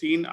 3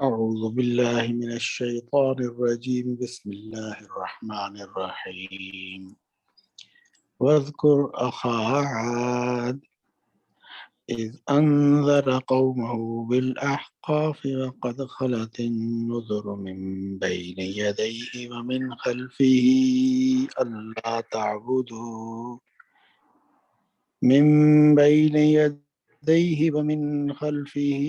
أعوذ بالله من الشيطان الرجيم بسم الله الرحمن الرحيم واذكر أخا عاد إذ أنذر قومه بالأحقاف وقد خلت النذر من بين يديه ومن خلفه ألا تعبدوا من بين يديه ومن خلفه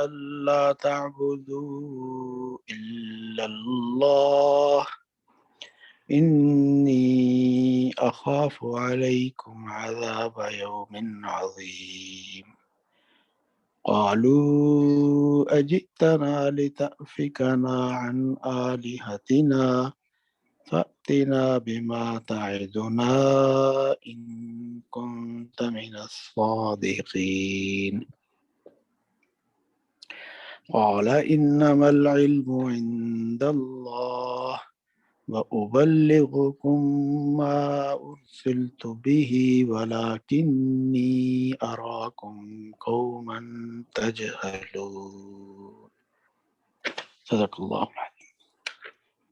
ألا تعبدوا إلا الله إني أخاف عليكم عذاب يوم عظيم قالوا أجئتنا لتأفكنا عن آلهتنا فأتنا بما تعدنا إن كنت من الصادقين قال إنما العلم عند الله وأبلغكم ما أرسلت به ولكني أراكم قوما تجهلون صدق الله العظيم.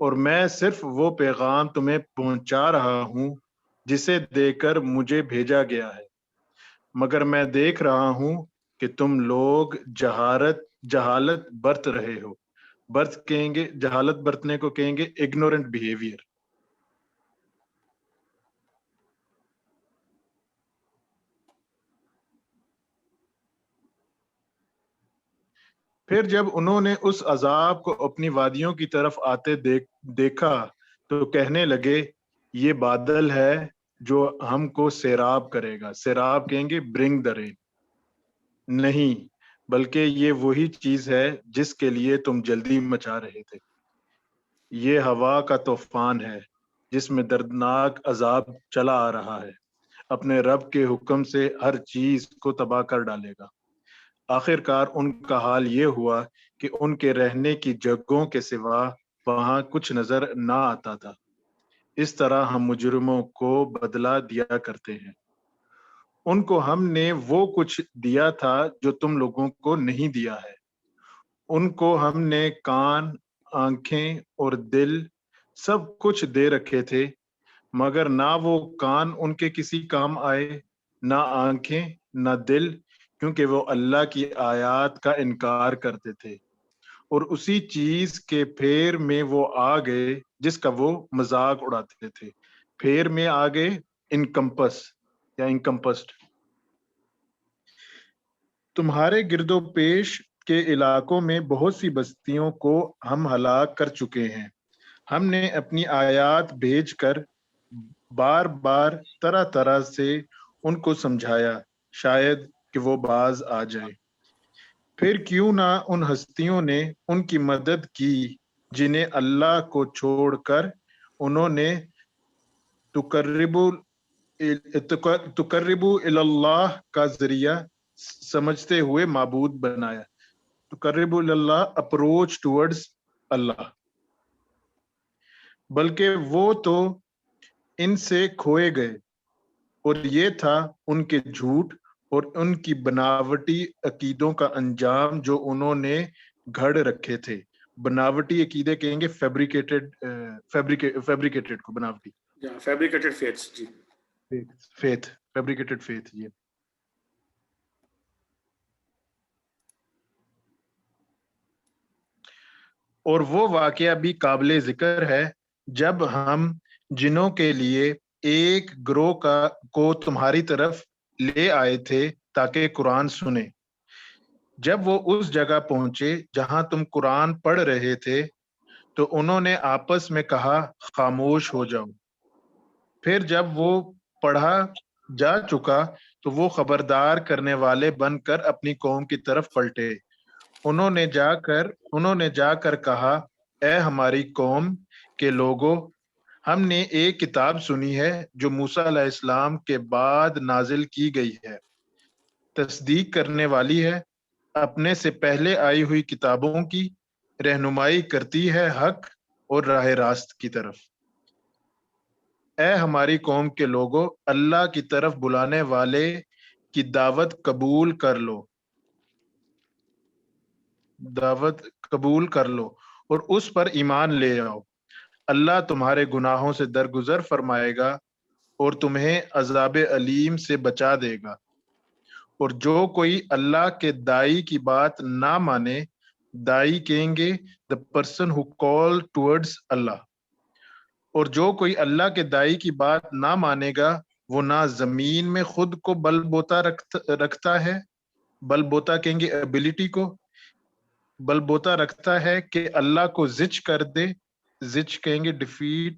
اور میں صرف وہ پیغام تمہیں پہنچا رہا ہوں جسے دے کر مجھے بھیجا گیا ہے، مگر میں دیکھ رہا ہوں کہ تم لوگ جہالت برت رہے ہو۔ جہالت برتنے کو کہیں گے اگنورنٹ بیہیویئر۔ پھر جب انہوں نے اس عذاب کو اپنی وادیوں کی طرف آتے دیکھا تو کہنے لگے یہ بادل ہے جو ہم کو سیراب کرے گا۔ سیراب کہیں گے برنگ دا رین، نہیں بلکہ یہ وہی چیز ہے جس کے لیے تم جلدی مچا رہے تھے۔ یہ ہوا کا طوفان ہے جس میں دردناک عذاب چلا آ رہا ہے، اپنے رب کے حکم سے ہر چیز کو تباہ کر ڈالے گا۔ آخر کار ان کا حال یہ ہوا کہ ان کے رہنے کی جگہوں کے سوا وہاں کچھ نظر نہ آتا تھا۔ اس طرح ہم مجرموں کو بدلہ دیا کرتے ہیں۔ ان کو ہم نے وہ کچھ دیا تھا جو تم لوگوں کو نہیں دیا ہے۔ ان کو ہم نے کان، آنکھیں اور دل سب کچھ دے رکھے تھے، مگر نہ وہ کان ان کے کسی کام آئے، نہ آنکھیں، نہ دل، کیونکہ وہ اللہ کی آیات کا انکار کرتے تھے، اور اسی چیز کے پھیر میں وہ آ گئے جس کا وہ مذاق اڑاتے تھے۔ پھیر میں آ گئے، انکمپس یا انکمپسڈ۔ تمہارے گرد و پیش کے علاقوں میں بہت سی بستیوں کو ہم ہلاک کر چکے ہیں۔ ہم نے اپنی آیات بھیج کر بار بار طرح طرح سے ان کو سمجھایا، شاید کہ وہ باز آ جائے۔ پھر کیوں نہ ان ہستیوں نے ان کی مدد کی جنہیں اللہ کو چھوڑ کر انہوں نے تقربوا الی اللہ کا ذریعہ سمجھتے ہوئے معبود بنایا۔ تقربوا الی اللہ، اپروچ ٹورڈز اللہ، بلکہ وہ تو ان سے کھوئے گئے، اور یہ تھا ان کے جھوٹ اور ان کی بناوٹی عقیدوں کا انجام جو انہوں نے گھڑ رکھے تھے۔ بناوٹی عقیدے کہیں گے فیبریکیٹڈ کو بناوٹی، فیبریکیٹڈ فیتھس، جی فیتھ، فیبریکیٹڈ فیتھ۔ یہ اور وہ واقعہ بھی قابل ذکر ہے جب ہم جنوں کے لیے ایک گروہ کو تمہاری طرف لے آئے تھے تاکہ قرآن سنیں۔ جب وہ اس جگہ پہنچے جہاں تم قرآن پڑھ رہے تھے تو انہوں نے آپس میں کہا خاموش ہو جاؤ۔ پھر جب وہ پڑھا جا چکا تو وہ خبردار کرنے والے بن کر اپنی قوم کی طرف پلٹے۔ انہوں نے جا کر کہا اے ہماری قوم کے لوگوں، ہم نے ایک کتاب سنی ہے جو موسیٰ علیہ السلام کے بعد نازل کی گئی ہے، تصدیق کرنے والی ہے، اپنے سے پہلے آئی ہوئی کتابوں کی رہنمائی کرتی ہے حق اور راہ راست کی طرف۔ اے ہماری قوم کے لوگوں، اللہ کی طرف بلانے والے کی دعوت قبول کر لو اور اس پر ایمان لے آؤ۔ اللہ تمہارے گناہوں سے درگزر فرمائے گا اور تمہیں عذاب علیم سے بچا دے گا۔ اور جو کوئی اللہ کے داعی کی بات نہ مانے، داعی کہیں گے the person who call towards اللہ، اور جو کوئی اللہ کے داعی کی بات نہ مانے گا وہ نہ زمین میں خود کو بل بوتا رکھتا ہے، بل بوتا کہیں گے ابیلٹی کو، بل بوتا رکھتا ہے کہ اللہ کو زچ کر دے، زچ کہیں گے ڈیفیٹ،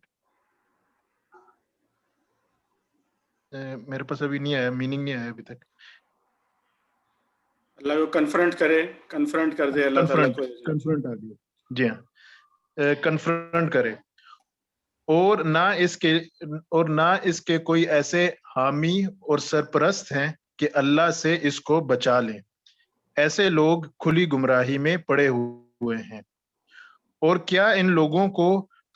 میرے پاس ابھی نہیں آیا، میننگ نہیں آیا ابھی تک۔ اللہ کو کنفرنٹ کر دے اللہ تعالیٰ کو، کنفرنٹ آ گیا، جی ہاں، کنفرنٹ کرے، اور نہ اس کے کوئی ایسے حامی اور سرپرست ہیں کہ اللہ سے اس کو بچا لیں۔ ایسے لوگ کھلی گمراہی میں پڑے ہوئے ہیں۔ اور کیا ان لوگوں کو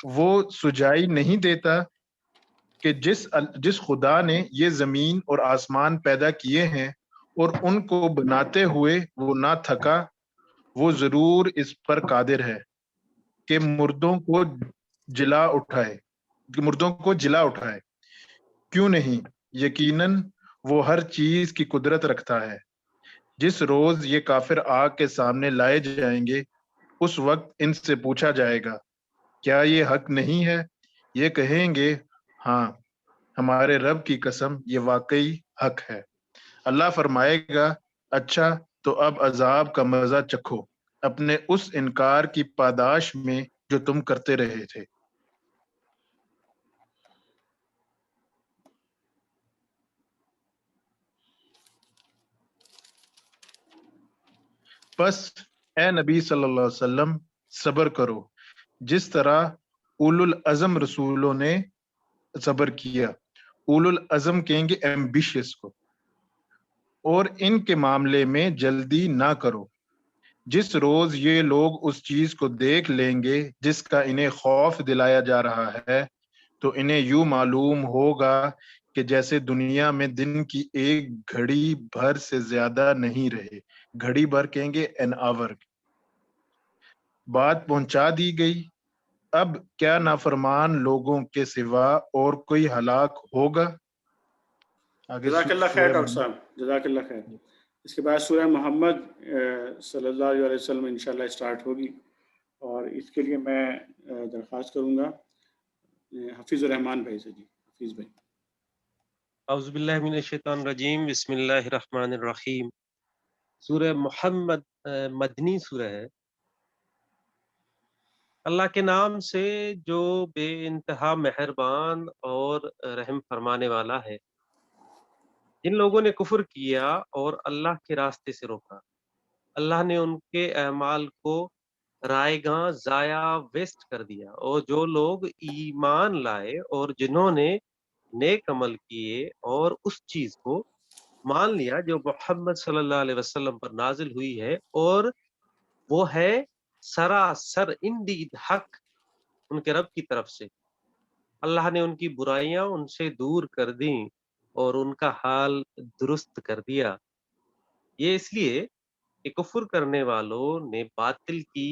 وہ سجائی نہیں دیتا کہ جس خدا نے یہ زمین اور آسمان پیدا کیے ہیں اور ان کو بناتے ہوئے وہ نہ تھکا، وہ ضرور اس پر قادر ہے کہ مردوں کو جلا اٹھائے مردوں کو جلا اٹھائے، کیوں نہیں، یقیناً وہ ہر چیز کی قدرت رکھتا ہے۔ جس روز یہ کافر آگ کے سامنے لائے جائیں گے، اس وقت ان سے پوچھا جائے گا کیا یہ حق نہیں ہے؟ یہ کہیں گے ہاں، ہمارے رب کی قسم یہ واقعی حق ہے۔ اللہ فرمائے گا اچھا تو اب عذاب کا مزہ چکھو اپنے اس انکار کی پاداش میں جو تم کرتے رہے تھے۔ پس اے نبی صلی اللہ علیہ وسلم صبر کرو جس طرح اولو العزم رسولوں نے صبر کیا۔ اولو العزم کہیں گے ایمبیشیس کو، اور ان کے معاملے میں جلدی نہ کرو۔ جس روز یہ لوگ اس چیز کو دیکھ لیں گے جس کا انہیں خوف دلایا جا رہا ہے، تو انہیں یوں معلوم ہوگا کہ جیسے دنیا میں دن کی ایک گھڑی بھر سے زیادہ نہیں رہے۔ گھڑی بھر کہیں گے این آور۔ بات پہنچا دی گئی، اب کیا نافرمان لوگوں کے سوا اور کوئی ہلاک ہوگا؟ آگے جزاک اللہ خیر سورہ ڈاکٹر صاحب، جزاک اللہ خیر۔ اس کے بعد سورہ محمد صلی اللہ علیہ وسلم انشاءاللہ اسٹارٹ ہوگی، اور اس کے لیے میں درخواست کروں گا حفیظ الرحمان بھائی سے۔ جی حفیظ بھائی۔ اعوذ باللہ من الشیطان الرجیم، بسم اللہ الرحمن الرحیم۔ سورہ محمد مدنی سورہ ہے۔ اللہ کے نام سے جو بے انتہا مہربان اور رحم فرمانے والا ہے۔ جن لوگوں نے کفر کیا اور اللہ کے راستے سے روکا، اللہ نے ان کے اعمال کو رائے گاں ضائع ویسٹ کر دیا، اور جو لوگ ایمان لائے اور جنہوں نے نیک عمل کیے اور اس چیز کو مان لیا جو محمد صلی اللہ علیہ وسلم پر نازل ہوئی ہے، اور وہ ہے سراسر انڈید حق ان کے رب کی طرف سے، اللہ نے ان کی برائیاں ان سے دور کر دیں اور ان کا حال درست کر دیا۔ یہ اس لیے کہ کفر کرنے والوں نے باطل کی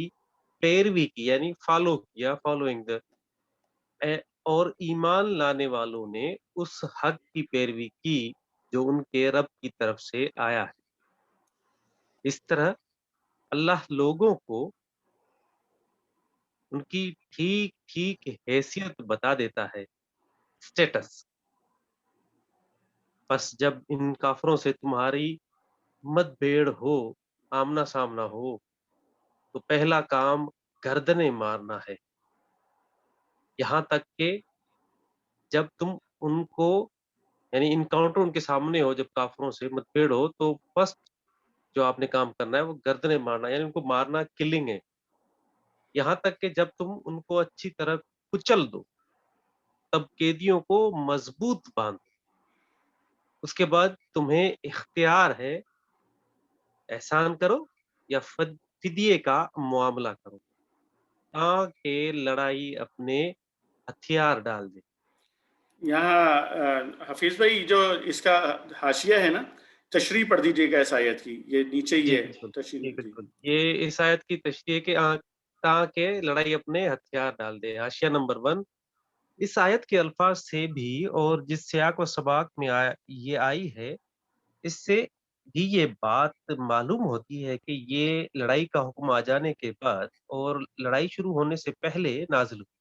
پیروی کی، یعنی فالو کیا، فالوئنگ دا، اور ایمان لانے والوں نے اس حق کی پیروی کی جو ان کے رب کی طرف سے آیا ہے۔ اس طرح اللہ لوگوں کو ان کی ٹھیک ٹھیک حیثیت بتا دیتا ہے، سٹیٹس۔ بس جب ان کافروں سے تمہاری مت بھیڑ ہو، آمنا سامنا ہو، تو پہلا کام گردنیں مارنا ہے، یہاں تک کہ جب تم ان کو، یعنی انکاؤنٹر ان کے سامنے ہو، جب کافروں سے مت بھیڑ ہو، تو فرسٹ جو آپ نے کام کرنا ہے وہ گردنیں مارنا، یعنی ان کو مارنا کلنگ ہے، یہاں تک کہ جب تم ان کو اچھی طرح کچل دو تب قیدیوں کو مضبوط باندھ دو۔ اس کے بعد تمہیں اختیار ہے احسان کرو یا فدیے کا معاملہ کرو، تاکہ لڑائی اپنے ہتھیار ڈال دے۔ یہاں حفیظ بھائی جو اس کا حاشیہ ہے نا، تشریح پڑھ دیجیے گا اس آیت کی، یہ نیچے ہی جی ہے بالکل، جی تشریح۔ جی بالکل، یہ اس آیت کی تشریح کہ تاکہ لڑائی اپنے ہتھیار ڈال دے۔ حاشیہ نمبر 1، اس آیت کے الفاظ سے بھی اور جس سیاق و سباق میں یہ آئی ہے، اس سے بھی یہ بات معلوم ہوتی ہے کہ یہ لڑائی کا حکم آ جانے کے بعد اور لڑائی شروع ہونے سے پہلے نازل ہوئی۔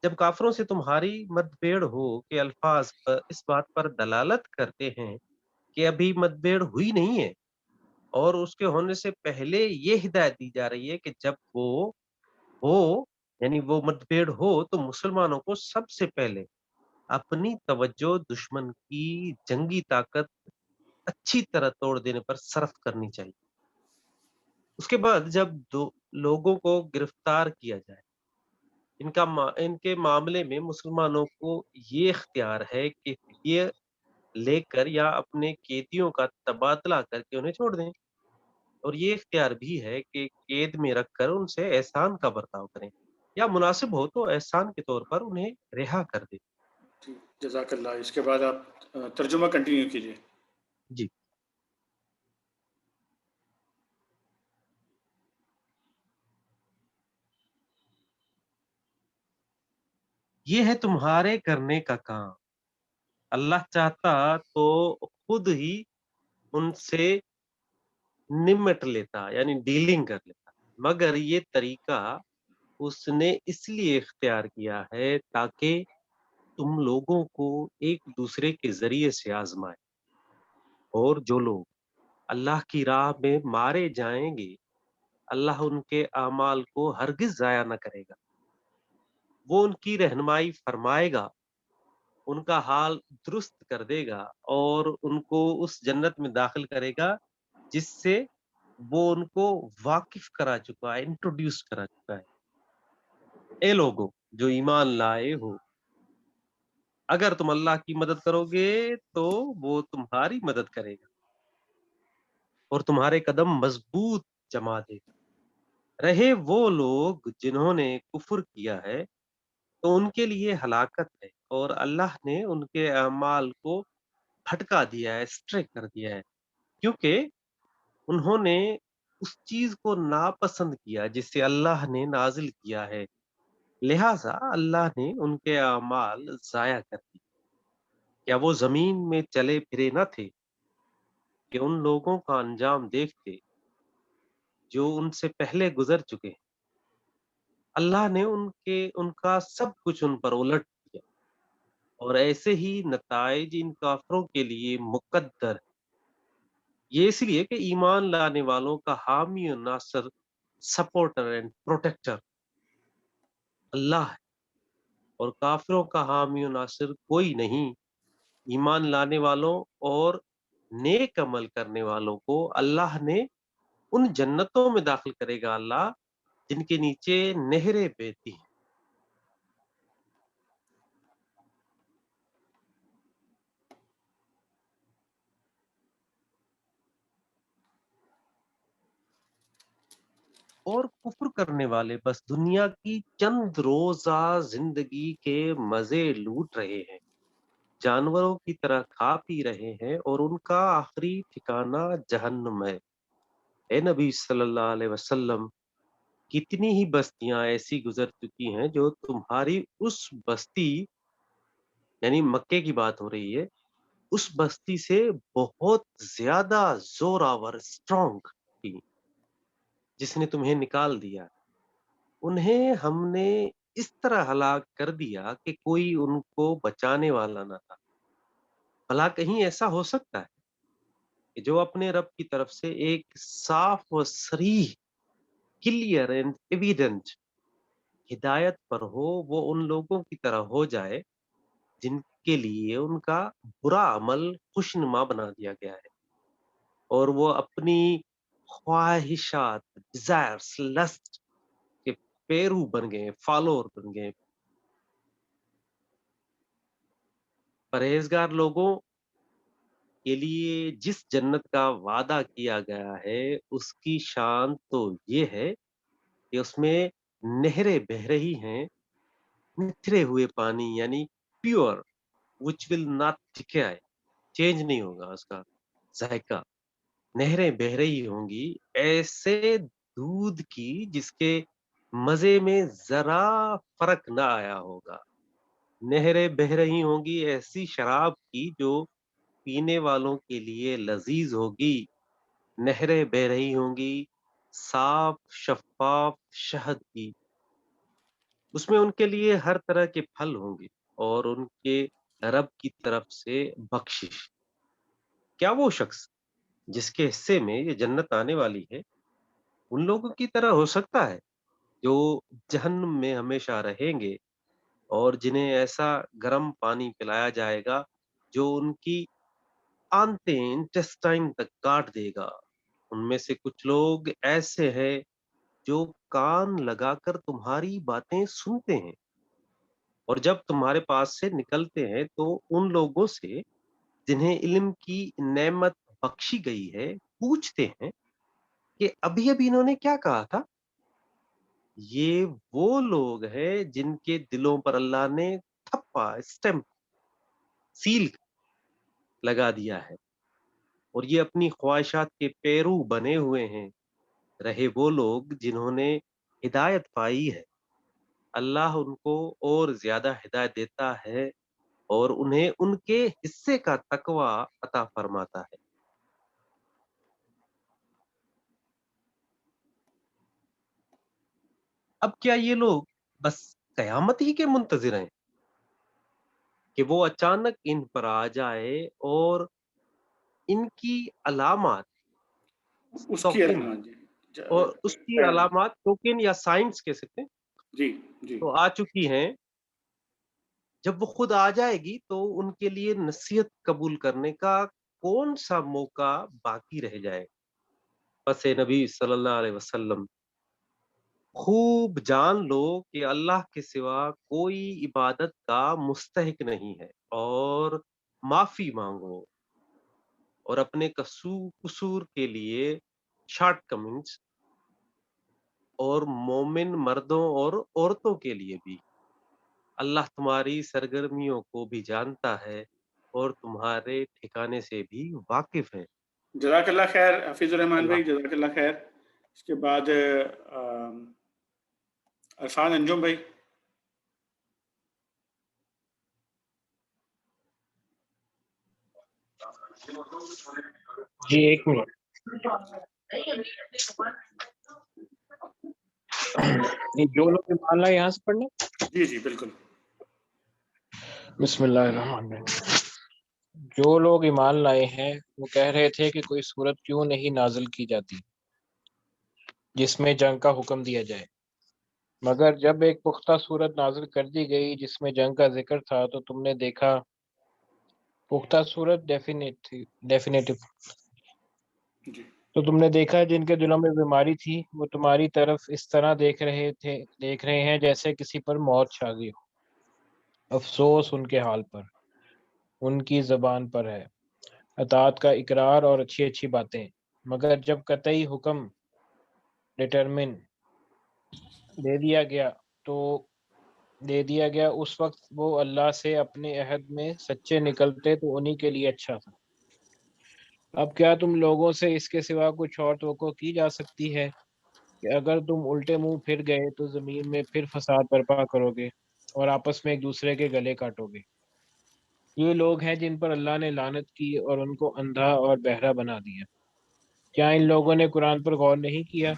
جب کافروں سے تمہاری متبیڑ ہو کے الفاظ پر اس بات پر دلالت کرتے ہیں کہ ابھی متبیڑ ہوئی نہیں ہے، اور اس کے ہونے سے پہلے یہ ہدایت دی جا رہی ہے کہ جب وہ ہو، یعنی وہ متبیڑ ہو، تو مسلمانوں کو سب سے پہلے اپنی توجہ دشمن کی جنگی طاقت اچھی طرح توڑ دینے پر صرف کرنی چاہیے۔ اس کے بعد جب لوگوں کو گرفتار کیا جائے، ان کے معاملے میں مسلمانوں کو یہ اختیار ہے کہ یہ لے کر یا اپنے قیدیوں کا تبادلہ کر کے انہیں چھوڑ دیں، اور یہ اختیار بھی ہے کہ قید میں رکھ کر ان سے احسان کا برتاؤ کریں، یا مناسب ہو تو احسان کے طور پر انہیں رہا کر دیں۔ جزاک اللہ۔ اس کے بعد آپ ترجمہ کنٹینیو کیجیے۔ جی، یہ ہے تمہارے کرنے کا کام. اللہ چاہتا تو خود ہی ان سے نمٹ لیتا یعنی ڈیلنگ کر لیتا، مگر یہ طریقہ اس نے اس لیے اختیار کیا ہے تاکہ تم لوگوں کو ایک دوسرے کے ذریعے سے آزمائے. اور جو لوگ اللہ کی راہ میں مارے جائیں گے اللہ ان کے اعمال کو ہرگز ضائع نہ کرے گا. وہ ان کی رہنمائی فرمائے گا، ان کا حال درست کر دے گا اور ان کو اس جنت میں داخل کرے گا جس سے وہ ان کو واقف کرا چکا ہے، انٹروڈیوس کرا چکا ہے. اے لوگوں جو ایمان لائے ہو، اگر تم اللہ کی مدد کرو گے تو وہ تمہاری مدد کرے گا اور تمہارے قدم مضبوط جما دے گا. رہے وہ لوگ جنہوں نے کفر کیا ہے تو ان کے لیے ہلاکت ہے اور اللہ نے ان کے اعمال کو پھٹکا دیا ہے، اسٹریک کر دیا ہے، کیونکہ انہوں نے اس چیز کو ناپسند کیا جسے اللہ نے نازل کیا ہے، لہٰذا اللہ نے ان کے اعمال ضائع کر دیے. کیا وہ زمین میں چلے پھرے نہ تھے کہ ان لوگوں کا انجام دیکھتے جو ان سے پہلے گزر چکے ہیں؟ اللہ نے ان کا سب کچھ ان پر الٹ دیا اور ایسے ہی نتائج ان کافروں کے لیے مقدر ہے. یہ اس لیے کہ ایمان لانے والوں کا حامی و ناصر، سپورٹر اینڈ پروٹیکٹر اللہ ہے اور کافروں کا حامی و ناصر کوئی نہیں. ایمان لانے والوں اور نیک عمل کرنے والوں کو اللہ نے ان جنتوں میں داخل کرے گا اللہ جن کے نیچے نہریں بہتی ہیں. اور کفر کرنے والے بس دنیا کی چند روزہ زندگی کے مزے لوٹ رہے ہیں، جانوروں کی طرح کھا پی رہے ہیں اور ان کا آخری ٹھکانہ جہنم ہے. اے نبی صلی اللہ علیہ وسلم، کتنی ہی بستیاں ایسی گزر چکی ہیں جو تمہاری اس بستی یعنی مکے کی بات ہو رہی ہے، اس بستی سے بہت زیادہ زور آور اسٹرانگ تھی جس نے تمہیں نکال دیا. انہیں ہم نے اس طرح ہلاک کر دیا کہ کوئی ان کو بچانے والا نہ تھا. بھلا کہیں ایسا ہو سکتا ہے کہ جو اپنے رب کی طرف سے ایک صاف و صریح، کلیئر اینڈ ایویڈنٹ ہدایت پر ہو، وہ ان لوگوں کی طرح ہو جائے جن کے لیے ان کا برا عمل خوشنما بنا دیا گیا ہے اور وہ اپنی خواہشات، ڈیزائرز، لسٹ کے پیرو بن گئے، فالوور بن گئے. پرہیزگار لوگوں کے لیے جس جنت کا وعدہ کیا گیا ہے اس کی شان تو یہ ہے کہ اس میں نہریں بہہ رہی ہیں، نتھرے ہوئے پانی یعنی pure, which will not decay، change نہیں ہوگا اس کا ذائقہ. نہریں بہہ رہی ہوں گی ایسے دودھ کی جس کے مزے میں ذرا فرق نہ آیا ہوگا. نہریں بہہ رہی ہوں گی ایسی شراب کی جو پینے والوں کے لیے لذیذ ہوگی. نہریں بہہ رہی ہوں گی صاف شفاف شہد کی، اس میں ان کے لیے ہر طرح کے پھل ہوں گے اور ان کے رب کی طرف سے بخشش. کیا وہ شخص جس کے حصے میں یہ جنت آنے والی ہے ان لوگوں کی طرح ہو سکتا ہے جو جہنم میں ہمیشہ رہیں گے اور جنہیں ایسا گرم پانی پلایا جائے گا جو ان کی آنتیں انٹسٹائن تک کاٹ دے گا؟ ان میں سے کچھ لوگ ایسے ہیں جو کان لگا کر تمہاری باتیں سنتے ہیں اور جب تمہارے پاس سے نکلتے ہیں تو ان لوگوں سے جنہیں علم کی نعمت بخشی گئی ہے پوچھتے ہیں کہ ابھی ابھی انہوں نے کیا کہا تھا. یہ وہ لوگ ہیں جن کے دلوں پر اللہ نے تھپا، اسٹمپ، سیل لگا دیا ہے اور یہ اپنی خواہشات کے پیرو بنے ہوئے ہیں. رہے وہ لوگ جنہوں نے ہدایت پائی ہے اللہ ان کو اور زیادہ ہدایت دیتا ہے اور انہیں ان کے حصے کا تقوی عطا فرماتا ہے۔ اب کیا یہ لوگ بس قیامت ہی کے منتظر ہیں کہ وہ اچانک ان پر آ جائے اور ان کی علامات اس کی توکن علامات اور اس کی علامات توکن یا سائنس کہہ سکتے ہیں جی جی تو آ چکی ہیں، جب وہ خود آ جائے گی تو ان کے لیے نصیحت قبول کرنے کا کون سا موقع باقی رہ جائے؟ بس نبی صلی اللہ علیہ وسلم خوب جان لو کہ اللہ کے سوا کوئی عبادت کا مستحق نہیں ہے، اور معافی مانگو اور اپنے قصور کے لیے شارٹ کمنٹس، اور مومن مردوں اور عورتوں کے لیے بھی اللہ تمہاری سرگرمیوں کو بھی جانتا ہے اور تمہارے ٹھکانے سے بھی واقف ہے۔ جزاک اللہ خیر حفیظ الرحمان بھائی، اللہ جزاک اللہ خیر۔ اس کے بعد عرفان انجم بھائی۔ جی ایک منٹ، جو لوگ ایمان لائے یہاں سے پڑھنا۔ جی جی بالکل۔ بسم اللہ الرحمن الرحیم۔ جو لوگ ایمان لائے ہیں وہ کہہ رہے تھے کہ کوئی صورت کیوں نہیں نازل کی جاتی جس میں جنگ کا حکم دیا جائے، مگر جب ایک پختہ صورت نازل کر دی گئی جس میں جنگ کا ذکر تھا تو تم نے دیکھا، پختہ صورت ڈیفینیٹو، جی تو تم نے دیکھا جن کے دلوں میں بیماری تھی وہ تمہاری طرف اس طرح دیکھ رہے ہیں جیسے کسی پر موت چھا گئی ہو۔ افسوس ان کے حال پر، ان کی زبان پر ہے اطاعت کا اقرار اور اچھی اچھی باتیں، مگر جب قطعی حکم ڈٹرمن دے دیا گیا اس وقت وہ اللہ سے اپنے عہد میں سچے نکلتے تو انہی کے لیے اچھا تھا۔ اب کیا تم لوگوں سے اس کے سوا کچھ اور توقع کی جا سکتی ہے کہ اگر تم الٹے منہ پھر گئے تو زمین میں پھر فساد برپا کرو گے اور آپس میں ایک دوسرے کے گلے کاٹو گے؟ یہ لوگ ہیں جن پر اللہ نے لعنت کی اور ان کو اندھا اور بہرا بنا دیا۔ کیا ان لوگوں نے قرآن پر غور نہیں کیا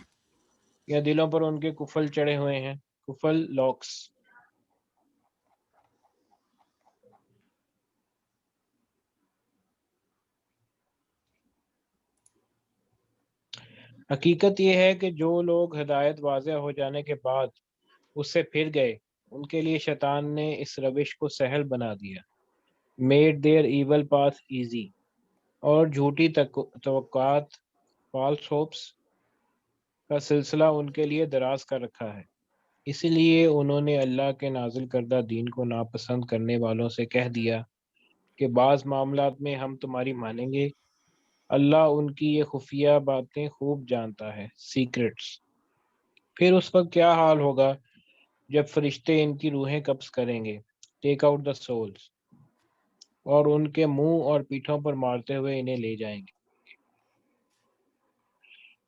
یا دلوں پر ان کے کفل چڑھے ہوئے ہیں؟ کفل لاکس۔ حقیقت یہ ہے کہ جو لوگ ہدایت واضح ہو جانے کے بعد اس سے پھر گئے ان کے لیے شیطان نے اس روش کو سہل بنا دیا، made their evil path easy، اور جھوٹی توقعات فالس ہوپس کا سلسلہ ان کے لیے دراز کر رکھا ہے۔ اسی لیے انہوں نے اللہ کے نازل کردہ دین کو ناپسند کرنے والوں سے کہہ دیا کہ بعض معاملات میں ہم تمہاری مانیں گے، اللہ ان کی یہ خفیہ باتیں خوب جانتا ہے، سیکرٹس۔ پھر اس وقت کیا حال ہوگا جب فرشتے ان کی روحیں قبض کریں گے، ٹیک آؤٹ دا سولز، اور ان کے منہ اور پیٹھوں پر مارتے ہوئے انہیں لے جائیں گے۔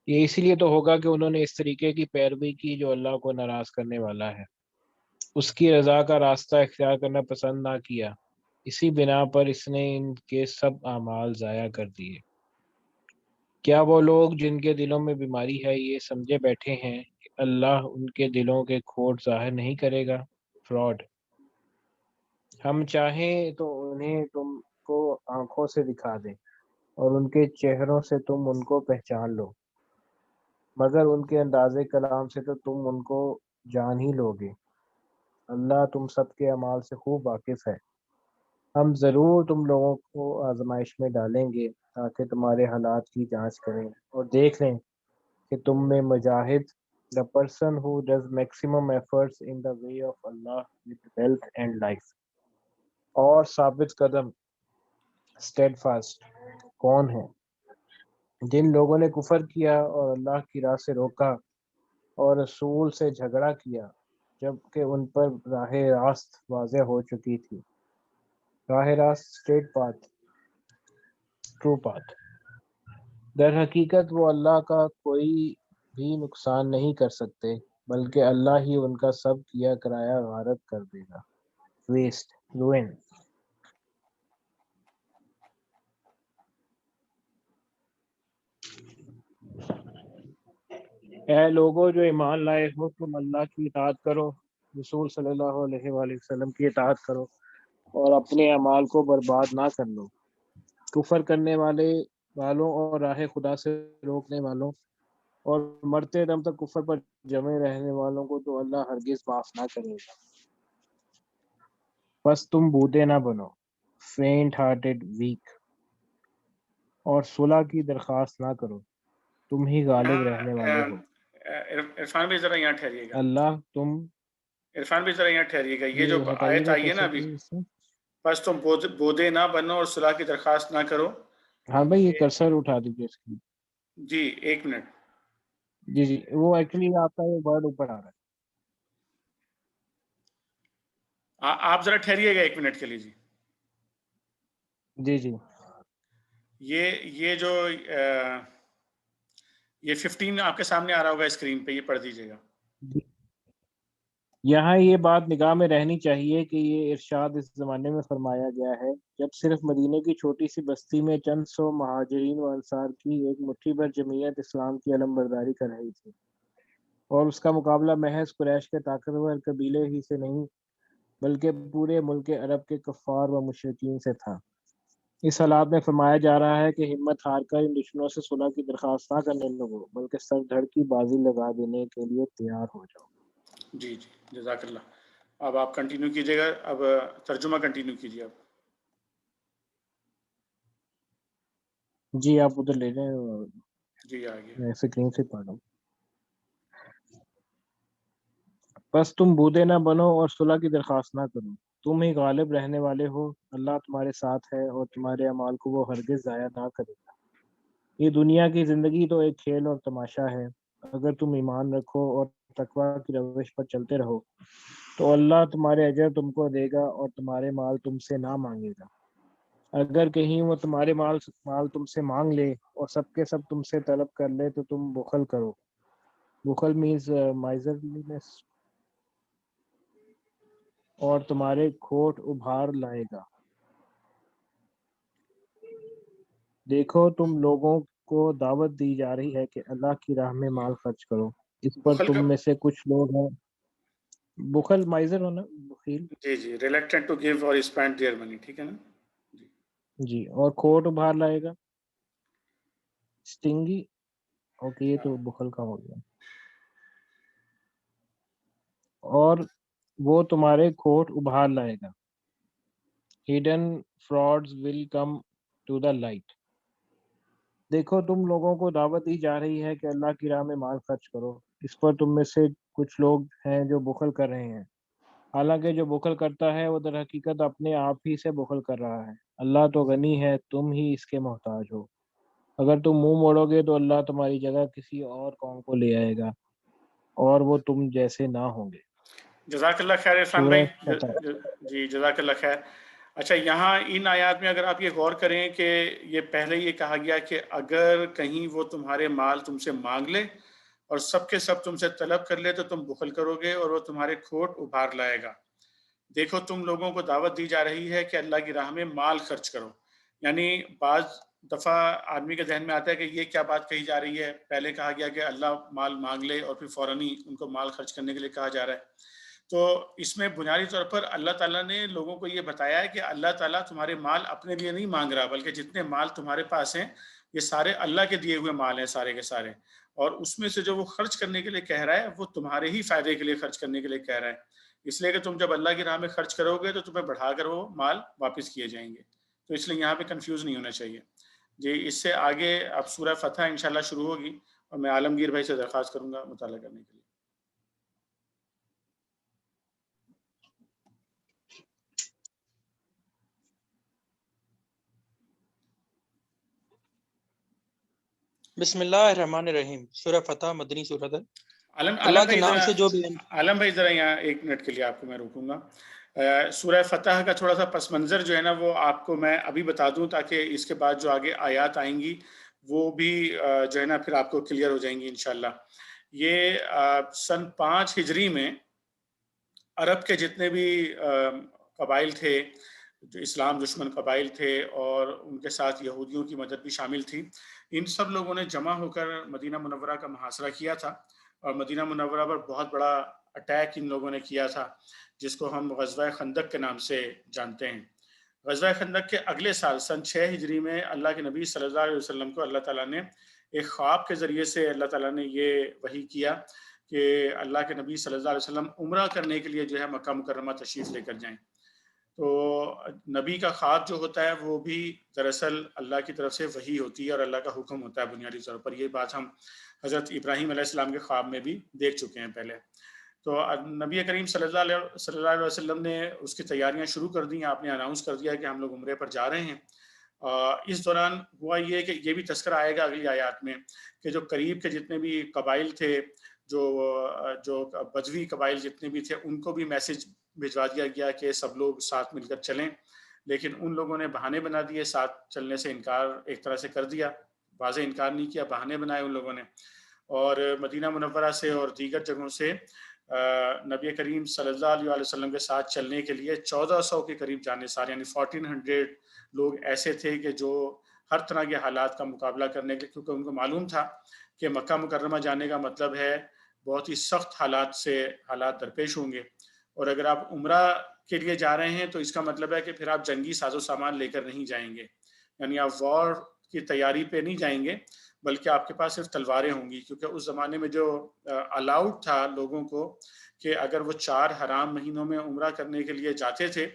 یہ اسی لیے تو ہوگا کہ انہوں نے اس طریقے کی پیروی کی جو اللہ کو ناراض کرنے والا ہے، اس کی رضا کا راستہ اختیار کرنا پسند نہ کیا، اسی بنا پر اس نے ان کے سب اعمال ضائع کر دیے۔ کیا وہ لوگ جن کے دلوں میں بیماری ہے یہ سمجھے بیٹھے ہیں کہ اللہ ان کے دلوں کے کھوٹ ظاہر نہیں کرے گا؟ فراڈ۔ ہم چاہیں تو انہیں تم کو آنکھوں سے دکھا دیں اور ان کے چہروں سے تم ان کو پہچان لو، مگر ان کے انداز کلام سے تو تم ان کو جان ہی لو گے۔ اللہ تم سب کے اعمال سے خوب واقف ہے۔ ہم ضرور تم لوگوں کو آزمائش میں ڈالیں گے تاکہ تمہارے حالات کی جانچ کریں اور دیکھ لیں کہ تم میں مجاہد، the person who does maximum efforts in the way of Allah with wealth and life، اور ثابت قدم steadfast کون ہے؟ جن لوگوں نے کفر کیا اور اللہ کی راہ سے روکا اور رسول سے جھگڑا کیا جبکہ ان پر راہ راست واضح ہو چکی تھی، راہ راست اسٹریٹ پاتھ، ٹرو پاتھ۔ در حقیقت وہ اللہ کا کوئی بھی نقصان نہیں کر سکتے بلکہ اللہ ہی ان کا سب کیا کرایا غارت کر دے گا. ویسٹ، روئن. اے لوگوں جو ایمان لائے ہو، تم اللہ کی اطاعت کرو، رسول صلی اللہ علیہ وآلہ وسلم کی اطاعت کرو، اور اپنے اعمال کو برباد نہ کر لو. کفر کرنے والوں اور راہ خدا سے روکنے والوں اور مرتے دم تک کفر پر جمے رہنے والوں کو تو اللہ ہرگز معاف نہ کرے گا. بس تم بودے نہ بنو، فینٹ ہارٹڈ، ویک، اور صلح کی درخواست نہ کرو، تم ہی غالب رہنے والے ہو. عرفان بھی ذرا یہاں ٹھہریے گا. اللہ تم عرفان بھی ذرا یہاں ٹھہریے گا. یہ جو ہٹائیے آیت گا آئی ہے نا ابھی، کیسے اس سے؟ بس تم بودے نہ بنو اور صلاح کی درخواست نہ کرو. ہاں بھائی یہ کرسر اٹھا دیجیے اس کی. جی ایک منٹ. جی جی وہ ایکچولی آپ کا یہ ورڈ اوپر آ رہا ہے. آپ ذرا ٹھہریے گا ایک منٹ کے لیے. جی جی جی یہ جو یہ 15 آپ کے سامنے آ رہا ہوگا اسکرین پہ، یہ پڑھ دیجیے گا. یہاں یہ بات نگاہ میں رہنی چاہیے کہ یہ ارشاد اس زمانے میں فرمایا گیا ہے جب صرف مدینے کی چھوٹی سی بستی میں چند سو مہاجرین و انصار کی ایک مٹھی بھر جمعیت اسلام کی علم برداری کر رہی تھی، اور اس کا مقابلہ محض قریش کے طاقتور قبیلے ہی سے نہیں بلکہ پورے ملک عرب کے کفار و مشرکین سے تھا. اس حالات میں فرمایا جا رہا ہے کہ ہمت ہار کر ان دشمنوں سے صلح کی درخواست نہ کرنے لگو، بلکہ سر دھڑ کی بازی لگا دینے کے لیے تیار ہو جاؤ. جی جی جزاک اللہ. اب آپ کنٹینیو کیجیے گا. اب ترجمہ کنٹینیو کیجیے آپ. جی آپ ادھر لے لیں، جی آگے. میں اسکرین سے پڑھ رہا ہوں. بس تم بودے نہ بنو اور صلح کی درخواست نہ کرو، تم ہی غالب رہنے والے ہو. اللہ تمہارے ساتھ ہے اور تمہارے اعمال کو وہ ہرگز ضائع نہ کرے گا. یہ دنیا کی زندگی تو ایک کھیل اور تماشا ہے. اگر تم ایمان رکھو اور تقوی کی روش پر چلتے رہو تو اللہ تمہارے اجر تم کو دے گا اور تمہارے مال تم سے نہ مانگے گا. اگر کہیں وہ تمہارے مال تم سے مانگ لے اور سب کے سب تم سے طلب کر لے تو تم بخل کرو. بخل مینز مائزرلینس، اور تمہارے کھوٹ ابھار لائے گا. دیکھو تم لوگوں کو دعوت دی جا رہی ہے کہ اللہ کی راہ میں مال خرچ کرو. اس پر بخل کا تم میں سے کچھ لوگ ہیں. بخل مائزر ہونا، بخیل. جی جی ریلیکٹنٹ ٹو گیو اور اسپینڈ دیئر منی، ٹھیک ہے نا. جی اور کھوٹ ابھار لائے گا، سٹنگی. اوکے یہ تو بخل کا ہو گیا. اور وہ تمہارے کھوٹ ابھار لائے گا. Hidden frauds will come to the light. دیکھو تم لوگوں کو دعوت دی جا رہی ہے کہ اللہ کی راہ میں مال خرچ کرو. اس پر تم میں سے کچھ لوگ ہیں جو بخل کر رہے ہیں. حالانکہ جو بخل کرتا ہے وہ در حقیقت اپنے آپ ہی سے بخل کر رہا ہے. اللہ تو غنی ہے، تم ہی اس کے محتاج ہو. اگر تم منہ موڑو گے تو اللہ تمہاری جگہ کسی اور قوم کو لے آئے گا اور وہ تم جیسے نہ ہوں گے. جزاک اللہ خیر عرفان سورہ بھائی. جی جزاک اللہ خیر. اچھا یہاں ان آیات میں اگر آپ یہ غور کریں کہ یہ پہلے یہ کہا گیا کہ اگر کہیں وہ تمہارے مال تم سے مانگ لے اور سب کے سب تم سے طلب کر لے تو تم بخل کرو گے اور وہ تمہارے کھوٹ ابھار لائے گا. دیکھو تم لوگوں کو دعوت دی جا رہی ہے کہ اللہ کی راہ میں مال خرچ کرو. یعنی بعض دفعہ آدمی کے ذہن میں آتا ہے کہ یہ کیا بات کہی جا رہی ہے. پہلے کہا گیا کہ اللہ مال مانگ لے اور پھر فوراً ہی ان کو مال خرچ کرنے کے لیے کہا جا رہا ہے. تو اس میں بنیادی طور پر اللہ تعالیٰ نے لوگوں کو یہ بتایا ہے کہ اللہ تعالیٰ تمہارے مال اپنے لیے نہیں مانگ رہا، بلکہ جتنے مال تمہارے پاس ہیں یہ سارے اللہ کے دیے ہوئے مال ہیں سارے کے سارے. اور اس میں سے جو وہ خرچ کرنے کے لیے کہہ رہا ہے وہ تمہارے ہی فائدے کے لیے خرچ کرنے کے لیے کہہ رہا ہے. اس لیے کہ تم جب اللہ کی راہ میں خرچ کرو گے تو تمہیں بڑھا کر وہ مال واپس کیے جائیں گے. تو اس لیے یہاں پہ کنفیوز نہیں ہونا چاہیے. جی اس سے آگے اب سورہ فتح انشاءاللہ شروع ہوگی اور میں عالمگیر بھائی سے درخواست کروں گا مطالعہ کرنے کے لیے. بسم اللہ الرحمن الرحیم. سورہ فتح مدنی سورت ہے. اللہ کے نام سے جو بھی عالم بھائی ذرا یہاں ایک منٹ کے لیے آپ کو میں روکوں گا. سورہ فتح کا تھوڑا سا پس منظر جو ہے نا وہ آپ کو میں ابھی بتا دوں تاکہ اس کے بعد جو آگے آیات آئیں گی وہ بھی جو ہے نا پھر آپ کو کلیئر ہو جائیں گی انشاءاللہ. یہ سن 5 ہجری میں عرب کے جتنے بھی قبائل تھے، جو اسلام دشمن قبائل تھے اور ان کے ساتھ یہودیوں کی مدد بھی شامل تھی، ان سب لوگوں نے جمع ہو کر مدینہ منورہ کا محاصرہ کیا تھا، اور مدینہ منورہ پر بہت بڑا اٹیک ان لوگوں نے کیا تھا، جس کو ہم غزوہ خندق کے نام سے جانتے ہیں۔ غزوہ خندق کے اگلے سال سن 6 ہجری میں اللہ کے نبی صلی اللہ علیہ وسلم کو اللہ تعالیٰ نے ایک خواب کے ذریعے سے اللہ تعالیٰ نے یہ وحی کیا کہ اللہ کے نبی صلی اللہ علیہ وسلم عمرہ کرنے کے لیے جو ہے مکہ مکرمہ تشریف لے کر جائیں۔ تو نبی کا خواب جو ہوتا ہے وہ بھی دراصل اللہ کی طرف سے وحی ہوتی ہے اور اللہ کا حکم ہوتا ہے بنیادی طور پر۔ یہ بات ہم حضرت ابراہیم علیہ السلام کے خواب میں بھی دیکھ چکے ہیں پہلے۔ تو نبی کریم صلی اللہ علیہ وسلم نے اس کی تیاریاں شروع کر دیں، آپ نے اناؤنس کر دیا کہ ہم لوگ عمرے پر جا رہے ہیں۔ اس دوران ہوا یہ کہ یہ بھی تذکرہ آئے گا اگلی آیات میں کہ جو قریب کے جتنے بھی قبائل تھے، جو بدوی قبائل جتنے بھی تھے، ان کو بھی میسج بھجوا دیا گیا کہ سب لوگ ساتھ مل کر چلیں، لیکن ان لوگوں نے بہانے بنا دیے، ساتھ چلنے سے انکار ایک طرح سے کر دیا، واضح انکار نہیں کیا، بہانے بنائے ان لوگوں نے، اور مدینہ منورہ سے اور دیگر جگہوں سے نبی کریم صلی اللہ علیہ وسلم کے ساتھ چلنے کے لیے 1400 کے قریب جانثار، یعنی 1400 لوگ ایسے تھے کہ جو ہر طرح کے حالات کا مقابلہ کرنے کے، کیونکہ ان کو معلوم تھا کہ مکہ مکرمہ جانے کا مطلب ہے بہت ہی سخت حالات درپیش ہوں گے، اور اگر آپ عمرہ کے لیے جا رہے ہیں تو اس کا مطلب ہے کہ پھر آپ جنگی ساز و سامان لے کر نہیں جائیں گے، یعنی آپ وار کی تیاری پہ نہیں جائیں گے، بلکہ آپ کے پاس صرف تلواریں ہوں گی، کیونکہ اس زمانے میں جو الاؤڈ تھا لوگوں کو کہ اگر وہ 4 حرام مہینوں میں عمرہ کرنے کے لیے جاتے تھے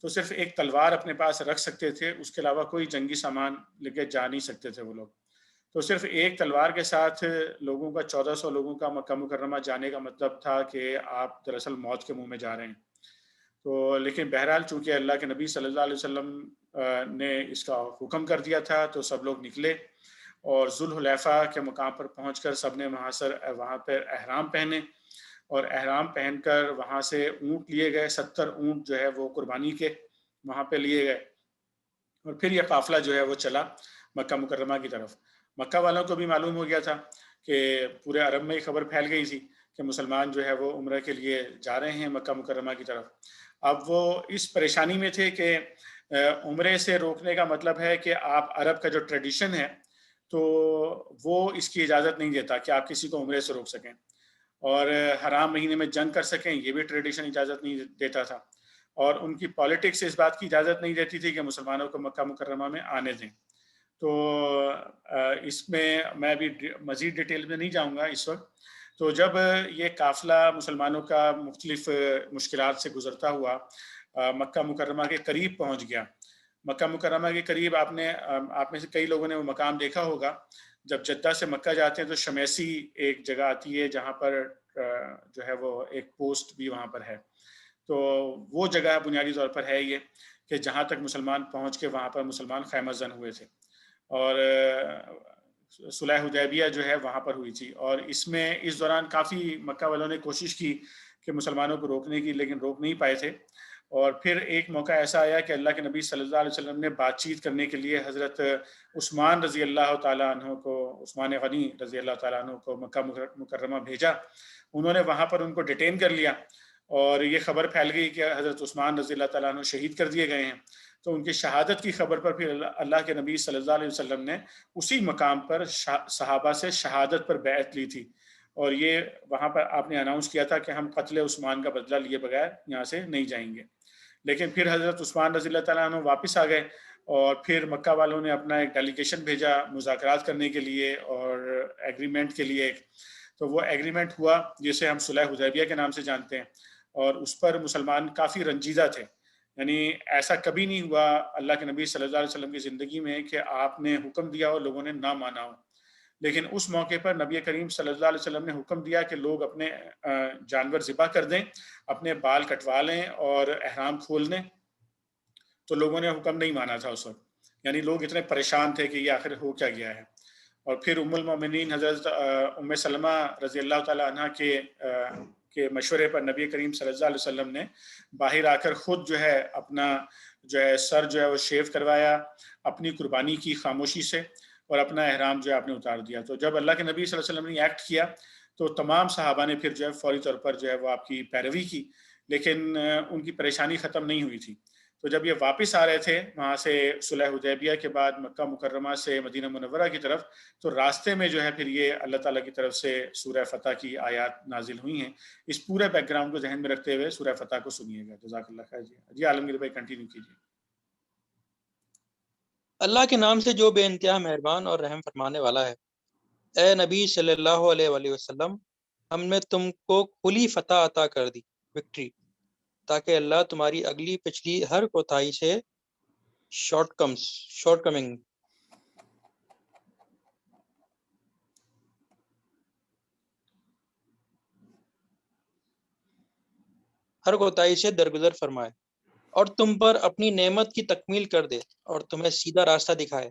تو صرف ایک تلوار اپنے پاس رکھ سکتے تھے، اس کے علاوہ کوئی جنگی سامان لے کے جا نہیں سکتے تھے وہ لوگ۔ تو صرف ایک تلوار کے ساتھ لوگوں کا 1400 لوگوں کا مکہ مکرمہ جانے کا مطلب تھا کہ آپ دراصل موت کے منہ میں جا رہے ہیں۔ تو لیکن بہرحال چونکہ اللہ کے نبی صلی اللہ علیہ وسلم نے اس کا حکم کر دیا تھا تو سب لوگ نکلے، اور ذوالحلیفہ کے مقام پر پہنچ کر سب نے وہاں پر احرام پہنے، اور احرام پہن کر وہاں سے اونٹ لیے گئے، 70 اونٹ جو ہے وہ قربانی کے وہاں پہ لیے گئے، اور پھر یہ قافلہ جو ہے وہ چلا مکہ مکرمہ کی طرف۔ مکہ والوں کو بھی معلوم ہو گیا تھا کہ پورے عرب میں ہی خبر پھیل گئی تھی کہ مسلمان جو ہے وہ عمرہ کے لیے جا رہے ہیں مکہ مکرمہ کی طرف۔ اب وہ اس پریشانی میں تھے کہ عمرے سے روکنے کا مطلب ہے کہ آپ عرب کا جو ٹریڈیشن ہے تو وہ اس کی اجازت نہیں دیتا کہ آپ کسی کو عمرے سے روک سکیں، اور حرام مہینے میں جنگ کر سکیں یہ بھی ٹریڈیشن اجازت نہیں دیتا تھا، اور ان کی پالیٹکس اس بات کی اجازت نہیں دیتی تھی کہ مسلمانوں کو مکہ مکرمہ میں آنے دیں۔ تو اس میں بھی مزید ڈیٹیل میں نہیں جاؤں گا اس وقت۔ تو جب یہ قافلہ مسلمانوں کا مختلف مشکلات سے گزرتا ہوا مکہ مکرمہ کے قریب پہنچ گیا، مکہ مکرمہ کے قریب آپ میں سے کئی لوگوں نے وہ مقام دیکھا ہوگا، جب جدہ سے مکہ جاتے ہیں تو شمیسی ایک جگہ آتی ہے جہاں پر جو ہے وہ ایک پوسٹ بھی وہاں پر ہے، تو وہ جگہ بنیادی طور پر ہے یہ کہ جہاں تک مسلمان پہنچ کے وہاں پر مسلمان خیمہ زن ہوئے تھے، اور صلح حدیبیہ جو ہے وہاں پر ہوئی تھی، اور اس دوران کافی مکہ والوں نے کوشش کی کہ مسلمانوں کو روکنے کی، لیکن روک نہیں پائے تھے۔ اور پھر ایک موقع ایسا آیا کہ اللہ کے نبی صلی اللہ علیہ وسلم نے بات چیت کرنے کے لیے حضرت عثمان رضی اللہ تعالیٰ عنہ کو، عثمان غنی رضی اللہ تعالیٰ عنہ کو مکہ مکرمہ بھیجا، انہوں نے وہاں پر ان کو ڈیٹین کر لیا، اور یہ خبر پھیل گئی کہ حضرت عثمان رضی اللہ تعالیٰ عنہ شہید کر دیے گئے ہیں۔ تو ان کی شہادت کی خبر پر پھر اللہ کے نبی صلی اللہ علیہ وسلم نے اسی مقام پر صحابہ سے شہادت پر بیعت لی تھی، اور یہ وہاں پر آپ نے اناؤنس کیا تھا کہ ہم قتل عثمان کا بدلہ لیے بغیر یہاں سے نہیں جائیں گے۔ لیکن پھر حضرت عثمان رضی اللہ تعالیٰ عنہ واپس آ گئے، اور پھر مکہ والوں نے اپنا ایک ڈیلیگیشن بھیجا مذاکرات کرنے کے لیے اور ایگریمنٹ کے لیے، تو وہ ایگریمنٹ ہوا جسے ہم صلح حدیبیہ کے نام سے جانتے ہیں، اور اس پر مسلمان کافی رنجیدہ تھے، یعنی ایسا کبھی نہیں ہوا اللہ کے نبی صلی اللہ علیہ وسلم کی زندگی میں کہ آپ نے حکم دیا اور لوگوں نے نہ مانا ہو، لیکن اس موقع پر نبی کریم صلی اللہ علیہ وسلم نے حکم دیا کہ لوگ اپنے جانور ذبح کر دیں، اپنے بال کٹوا لیں اور احرام کھول دیں، تو لوگوں نے حکم نہیں مانا تھا اس وقت، یعنی لوگ اتنے پریشان تھے کہ یہ آخر ہو کیا گیا ہے۔ اور پھر ام المومنین حضرت ام سلمہ رضی اللہ تعالیٰ عنہ کے مشورے پر نبی کریم صلی اللہ علیہ وسلم نے باہر آ کر خود جو ہے اپنا سر جو ہے وہ شیو کروایا، اپنی قربانی کی خاموشی سے، اور اپنا احرام جو ہے آپ نے اتار دیا۔ تو جب اللہ کے نبی صلی اللہ علیہ وسلم نے ایکٹ کیا تو تمام صحابہ نے پھر جو ہے فوری طور پر جو ہے وہ آپ کی پیروی کی، لیکن ان کی پریشانی ختم نہیں ہوئی تھی۔ تو جب یہ واپس آ رہے تھے وہاں سے صلح حدیبیہ کے بعد مکہ مکرمہ سے مدینہ منورہ کی طرف، تو راستے میں جو ہے پھر یہ اللہ تعالیٰ کی طرف سے سورہ فتح کی آیات نازل ہوئی ہیں۔ اس پورے بیک گراؤنڈ کو ذہن میں رکھتے ہوئے سورہ فتح کو سنیے گا۔ جزاک اللہ خیر۔ جی عالمگیر بھائی کنٹینیو کیجیے۔ اللہ کے نام سے جو بے انتہا مہربان اور رحم فرمانے والا ہے۔ اے نبی صلی اللہ علیہ وآلہ وسلم، ہم نے تم کو کھلی فتح عطا کر دی، وکٹری، تاکہ اللہ تمہاری اگلی پچھلی ہر کوتاہی سے شارٹ کمنگ ہر کوتاہی سے درگزر فرمائے، اور تم پر اپنی نعمت کی تکمیل کر دے، اور تمہیں سیدھا راستہ دکھائے،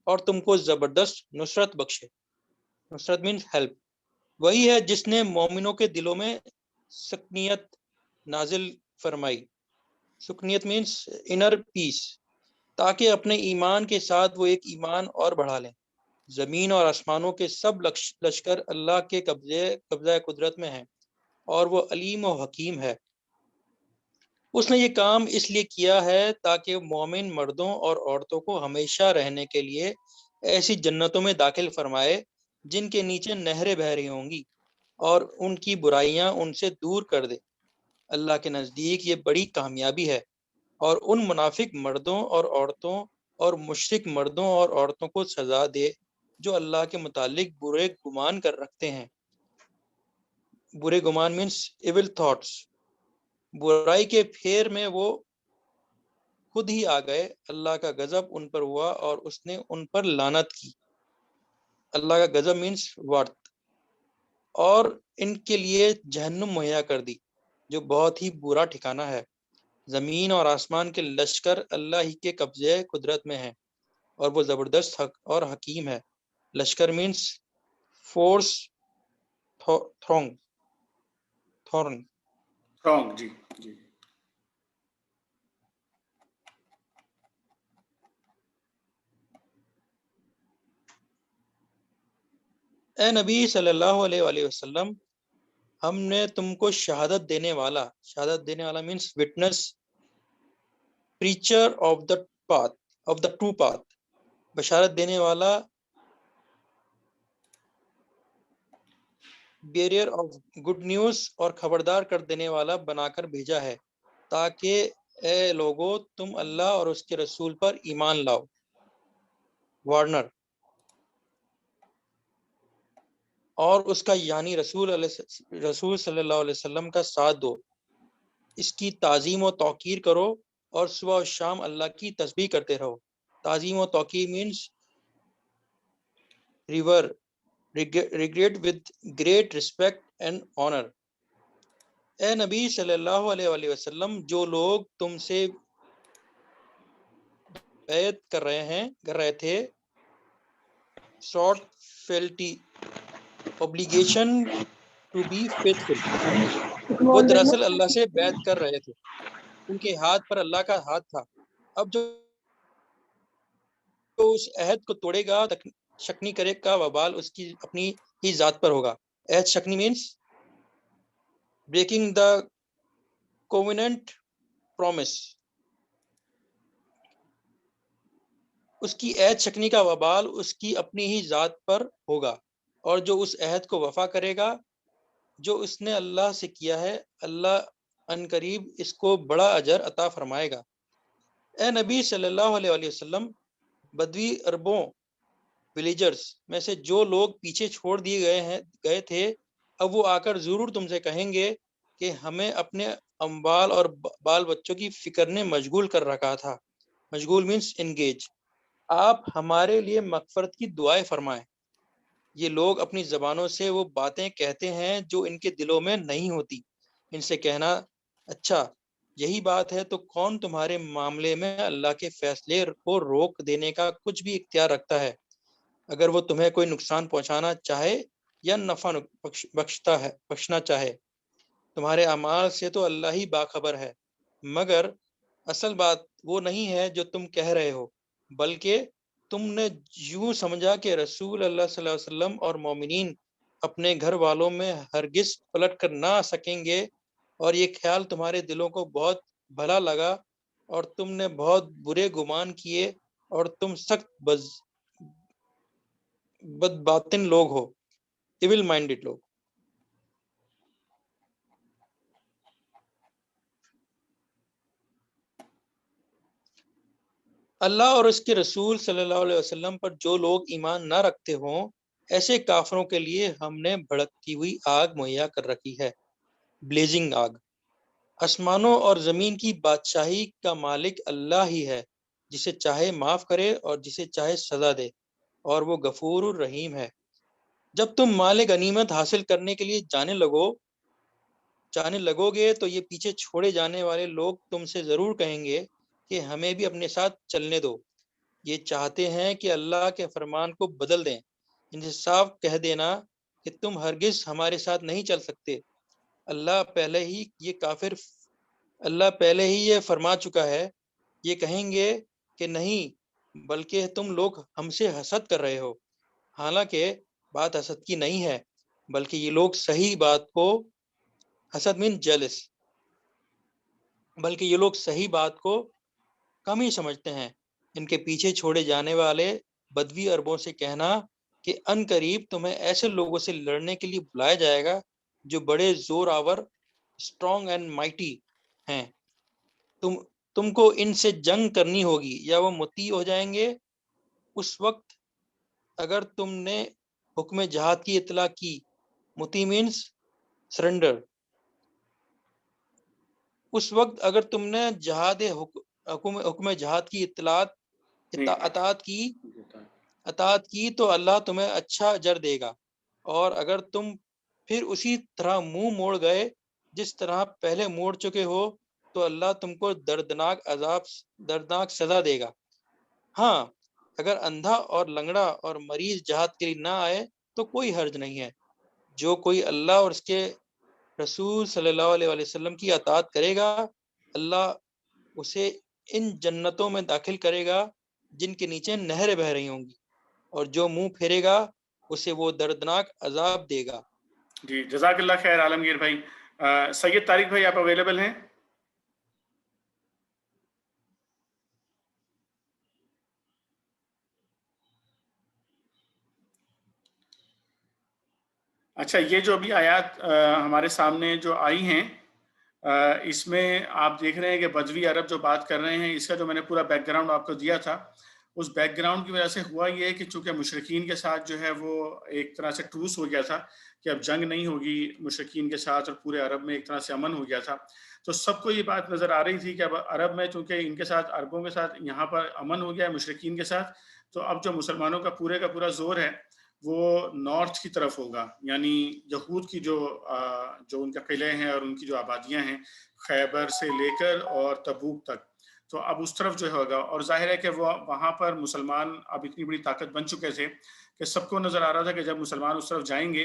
اور تم کو زبردست نصرت بخشے۔ نصرت مینس ہیلپ۔ وہی ہے جس نے مومنوں کے دلوں میں سکینت نازل فرمائی۔ سکینت مینس انر پیس، تاکہ اپنے ایمان کے ساتھ وہ ایک ایمان اور بڑھا لیں۔ زمین اور آسمانوں کے سب لشکر اللہ کے قبضہ قدرت میں ہیں، اور وہ علیم و حکیم ہے۔ اس نے یہ کام اس لیے کیا ہے تاکہ مومن مردوں اور عورتوں کو ہمیشہ رہنے کے لیے ایسی جنتوں میں داخل فرمائے جن کے نیچے نہریں بہہ رہی ہوں گی، اور ان کی برائیاں ان سے دور کر دے۔ اللہ کے نزدیک یہ بڑی کامیابی ہے، اور ان منافق مردوں اور عورتوں اور مشرک مردوں اور عورتوں کو سزا دے جو اللہ کے متعلق برے گمان کر رکھتے ہیں۔ برے گمان مینس ایول تھاٹس۔ برائی کے پھیر میں وہ خود ہی آ گئے، اللہ کا غضب ان پر ہوا اور اس نے ان پر لعنت کی۔ اللہ کا غضب مینس ورت، اور ان کے لیے جہنم مہیا کر دی جو بہت ہی برا ٹھکانہ ہے۔ زمین اور آسمان کے لشکر اللہ ہی کے قبضے قدرت میں ہیں، اور وہ زبردست اور حکیم ہے۔ لشکر مینس فورس، تھرونگ۔ جی جی۔ اے نبی صلی اللہ علیہ وآلہ وسلم، ہم نے تم کو شہادت دینے والا means witness, preacher of the true path, بشارت دینے والا، بیریئر آف گڈ نیوز، اور خبردار کر دینے والا بنا کر بھیجا ہے، تاکہ اے لوگو تم اللہ اور اس کے رسول پر ایمان لاؤ۔ وارنر، اور اس کا یعنی رسول صلی اللہ علیہ وسلم کا ساتھ دو، اس کی تعظیم و توقیر کرو، اور صبح و شام اللہ کی تسبیح کرتے رہو۔ تعظیم و توقیر means regret with great respect and honour. اے نبی صلی اللہ علیہ وآلہ وسلم، جو لوگ تم سے بیعت کر رہے تھے، sought fealty obligation to be faithful، وہ دراصل اللہ سے بیعت کر رہے تھے، ان کے ہاتھ پر اللہ کا ہاتھ تھا۔ اب جو اس عہد کو توڑے گا، شکنی کرے کا وبال اس کی اپنی ہی ذات پر ہوگا۔ عہد شکنی means breaking the covenant promise. اس کی عہد شکنی کا وبال اس کی اپنی ہی ذات پر ہوگا، اور جو اس عہد کو وفا کرے گا جو اس نے اللہ سے کیا ہے، اللہ ان قریب اس کو بڑا اجر عطا فرمائے گا۔ اے نبی صلی اللہ علیہ وآلہ وسلم، بدوی عربوں ولیجرز میں سے جو لوگ پیچھے چھوڑ دیے گئے تھے، اب وہ آ کر ضرور تم سے کہیں گے کہ ہمیں اپنے اموال اور بال بچوں کی فکر نے مشغول کر رکھا تھا۔ مشغول مینس انگیج۔ آپ ہمارے لیے مغفرت کی دعائیں فرمائیں۔ یہ لوگ اپنی زبانوں سے وہ باتیں کہتے ہیں جو ان کے دلوں میں نہیں ہوتی۔ ان سے کہنا، اچھا یہی بات ہے تو کون تمہارے معاملے میں اللہ کے فیصلے کو روک دینے کا کچھ بھی اختیار رکھتا ہے، اگر وہ تمہیں کوئی نقصان پہنچانا چاہے یا نفع بخشنا چاہے؟ تمہارے اعمال سے تو اللہ ہی باخبر ہے، مگر اصل بات وہ نہیں ہے جو تم کہہ رہے ہو، بلکہ تم نے یوں سمجھا کہ رسول اللہ صلی اللہ علیہ وسلم اور مومنین اپنے گھر والوں میں ہرگز پلٹ کر نہ آ سکیں گے، اور یہ خیال تمہارے دلوں کو بہت بھلا لگا اور تم نے بہت برے گمان کیے اور تم سخت بد باطن لوگ ہو، ایول مائنڈڈ لوگ۔ اللہ اور اس کے رسول صلی اللہ علیہ وسلم پر جو لوگ ایمان نہ رکھتے ہوں، ایسے کافروں کے لیے ہم نے بھڑکتی ہوئی آگ مہیا کر رکھی ہے، بلیزنگ آگ۔ آسمانوں اور زمین کی بادشاہی کا مالک اللہ ہی ہے، جسے چاہے معاف کرے اور جسے چاہے سزا دے، اور وہ غفور الرحیم ہے۔ جب تم مال غنیمت حاصل کرنے کے لیے جانے لگو گے تو یہ پیچھے چھوڑے جانے والے لوگ تم سے ضرور کہیں گے کہ ہمیں بھی اپنے ساتھ چلنے دو۔ یہ چاہتے ہیں کہ اللہ کے فرمان کو بدل دیں، ان سے صاف کہہ دینا کہ تم ہرگز ہمارے ساتھ نہیں چل سکتے۔ اللہ پہلے ہی یہ فرما چکا ہے، یہ کہیں گے کہ نہیں، بلکہ تم لوگ ہم سے حسد کر رہے ہو، حالانکہ بات حسد کی نہیں ہے، بلکہ یہ لوگ صحیح بات کو حسد مین جیلس، بلکہ یہ لوگ صحیح بات کو کم ہی سمجھتے ہیں۔ ان کے پیچھے چھوڑے جانے والے بدوی عربوں سے کہنا کہ ان قریب تمہیں ایسے لوگوں سے لڑنے کے لیے بلایا جائے گا جو بڑے زور آور، اسٹرانگ اینڈ مائٹی ہیں، تم کو ان سے جنگ کرنی ہوگی یا وہ مطیع ہو جائیں گے۔ اس وقت اگر تم نے حکم جہاد کی اطلاع کی، مطیع مینس سرنڈر، اس وقت اگر تم نے حکم جہاد کی اطاعت کی تو اللہ تمہیں اچھا اجر دے گا، اور اگر تم پھر اسی طرح منہ موڑ گئے جس طرح پہلے موڑ چکے ہو تو اللہ تم کو دردناک سزا دے گا۔ ہاں، اگر اندھا اور لنگڑا اور مریض جہاد کے لیے نہ آئے تو کوئی حرج نہیں ہے۔ جو کوئی اللہ اور اس کے رسول صلی اللہ علیہ وسلم کی اطاعت کرے گا، اللہ اسے ان جنتوں میں داخل کرے گا جن کے نیچے نہریں بہہ رہی ہوں گی، اور جو منہ پھیرے گا اسے وہ دردناک عذاب دے گا۔ جی، جزاک اللہ خیر عالمگیر بھائی۔ سید طارق بھائی، آپ اویلیبل ہیں؟ اچھا، یہ جو ابھی آیات ہمارے سامنے جو آئی ہیں، اس میں آپ دیکھ رہے ہیں کہ بدوی عرب جو بات کر رہے ہیں، اس کا جو میں نے پورا بیک گراؤنڈ آپ کو دیا تھا، اس بیک گراؤنڈ کی وجہ سے ہوا یہ ہے کہ چونکہ مشرکین کے ساتھ جو ہے وہ ایک طرح سے ٹروس ہو گیا تھا کہ اب جنگ نہیں ہوگی مشرکین کے ساتھ، اور پورے عرب میں ایک طرح سے امن ہو گیا تھا، تو سب کو یہ بات نظر آ رہی تھی کہ اب عرب میں چونکہ ان کے ساتھ، عربوں کے ساتھ یہاں پر امن ہو گیا ہے مشرکین کے ساتھ، تو اب جو مسلمانوں کا پورا زور ہے وہ نارتھ کی طرف ہوگا، یعنی یہود کی جو ان کے قلعے ہیں اور ان کی جو آبادیاں ہیں، خیبر سے لے کر اور تبوک تک، تو اب اس طرف جو ہوگا۔ اور ظاہر ہے کہ وہ وہاں پر مسلمان اب اتنی بڑی طاقت بن چکے تھے کہ سب کو نظر آ رہا تھا کہ جب مسلمان اس طرف جائیں گے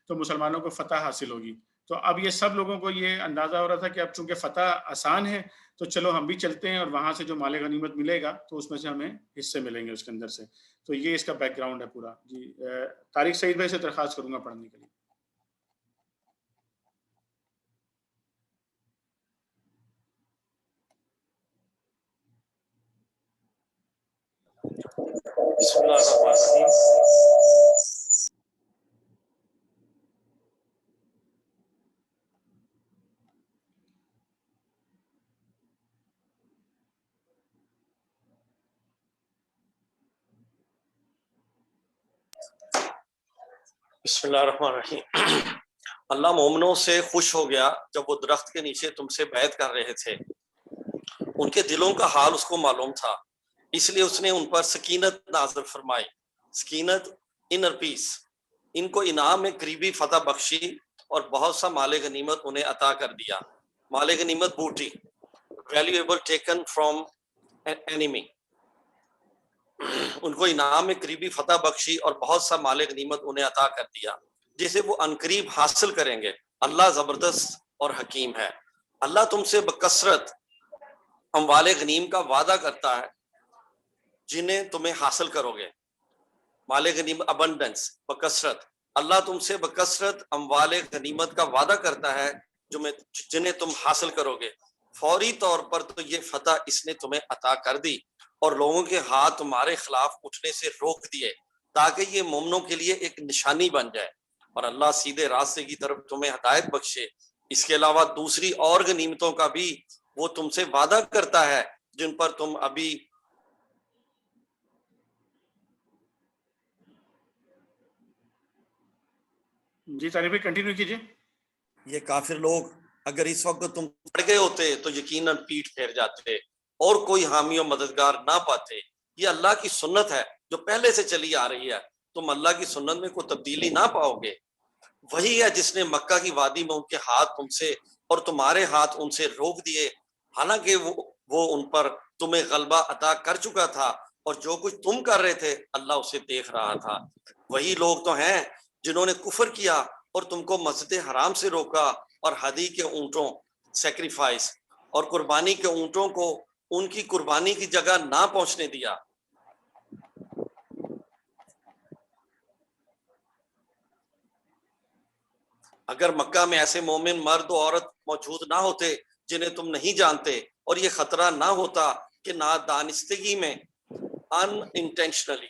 تو مسلمانوں کو فتح حاصل ہوگی۔ تو اب یہ سب لوگوں کو یہ اندازہ ہو رہا تھا کہ اب چونکہ فتح آسان ہے تو چلو ہم بھی چلتے ہیں، اور وہاں سے جو مال غنیمت ملے گا تو اس میں سے ہمیں حصے ملیں گے اس کے اندر سے۔ تو یہ اس کا بیک گراؤنڈ ہے پورا۔ جی، طارق سعید بھائی سے درخواست کروں گا پڑھنے کے لیے۔ بسم اللہ الرحمن الرحیم۔ بسم اللہ الرحمن الرحیم۔ اللہ مومنوں سے خوش ہو گیا جب وہ درخت کے نیچے تم سے بیعت کر رہے تھے، ان کے دلوں کا حال اس کو معلوم تھا، اس لیے اس نے ان پر سکینت نازل فرمائی۔ سکینت، انر پیس، ان کو انعام میں قریبی فتح بخشی اور بہت سا مال غنیمت انہیں عطا کر دیا۔ مال غنیمت بوٹی، ویلیویبل ٹیکن فرام اینیمی، ان کو انعام میں قریبی فتح بخشی اور بہت سا مال غنیمت انہیں عطا کر دیا جسے وہ عنقریب حاصل کریں گے۔ اللہ زبردست اور حکیم ہے۔ اللہ تم سے بکثرت اموال غنیم کا وعدہ کرتا ہے جنہیں تمہیں حاصل کرو گے۔ مال غنیم ابنڈنس، بکثرت، اللہ تم سے بکثرت اموال غنیمت کا وعدہ کرتا ہے جنہیں تم حاصل کرو گے. فوری طور پر تو یہ فتح اس نے تمہیں عطا کر دی اور لوگوں کے ہاتھ تمہارے خلاف اٹھنے سے روک دیے تاکہ یہ مومنوں کے لیے ایک نشانی بن جائے اور اللہ سیدھے راستے کی طرف تمہیں ہدایت بخشے. اس کے علاوہ دوسری اور غنیمتوں کا بھی وہ تم سے وعدہ کرتا ہے جن پر تم ابھی جی طارق بھائی کنٹینیو کیجیے. یہ کافر لوگ اگر اس وقت تم پڑ گئے ہوتے تو یقیناً پیٹ پھیر جاتے اور کوئی حامی و مددگار نہ پاتے. یہ اللہ کی سنت ہے جو پہلے سے چلی آ رہی ہے. تم اللہ کی سنت میں کوئی تبدیلی نہ پاؤ گے. وہی ہے جس نے مکہ کی وادی میں ان کے ہاتھ تم سے اور تمہارے ہاتھ ان سے روک دیے حالانکہ وہ ان پر تمہیں غلبہ عطا کر چکا تھا اور جو کچھ تم کر رہے تھے اللہ اسے دیکھ رہا تھا. وہی لوگ تو ہیں جنہوں نے کفر کیا اور تم کو مسجد حرام سے روکا اور ہدی کے اونٹوں سیکریفائس اور قربانی کے اونٹوں کو ان کی قربانی کی جگہ نہ پہنچنے دیا. اگر مکہ میں ایسے مومن مرد و عورت موجود نہ ہوتے جنہیں تم نہیں جانتے اور یہ خطرہ نہ ہوتا کہ نادانستگی میں انٹینشنلی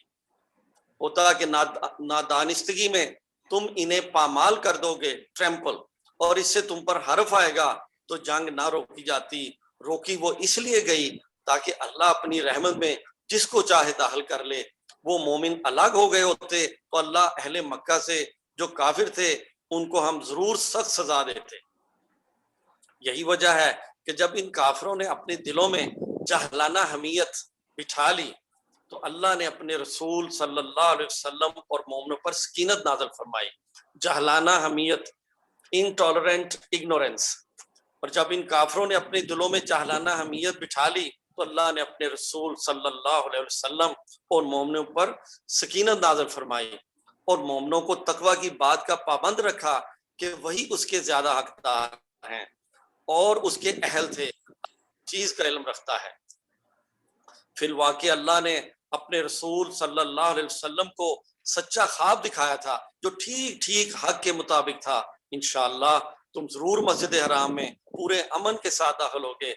ہوتا کہ نادانستگی میں تم انہیں پامال کر دو گے ٹریمپل اور اس سے تم پر حرف آئے گا تو جنگ نہ روکی جاتی. روکی وہ اس لیے گئی تاکہ اللہ اپنی رحمت میں جس کو چاہے داخل کر لے. وہ مومن الگ ہو گئے ہوتے تو اللہ اہل مکہ سے جو کافر تھے ان کو ہم ضرور سخت سزا دیتے. یہی وجہ ہے کہ جب ان کافروں نے اپنے دلوں میں جہلانہ حمیت بٹھا لی تو اللہ نے اپنے رسول صلی اللہ علیہ وسلم اور مومنوں پر سکینت نازل فرمائی. جہلانہ حمیت انٹالرنٹ اگنورینس. اور جب ان کافروں نے اپنے دلوں میں جہلانہ حمیت بٹھا لی تو اللہ نے اپنے رسول صلی اللہ علیہ وسلم اور مومنوں پر سکینت نازل فرمائی اور مومنوں کو تقوی کی بات کا پابند رکھا کہ وہی اس کے زیادہ حقدار ہیں اور اس کے اہل تھے چیز کا علم رکھتا ہے. فی الواقع اللہ نے اپنے رسول صلی اللہ علیہ وسلم کو سچا خواب دکھایا تھا جو ٹھیک ٹھیک حق کے مطابق تھا. انشاءاللہ تم ضرور مسجد حرام میں پورے امن کے ساتھ داخل ہوگے,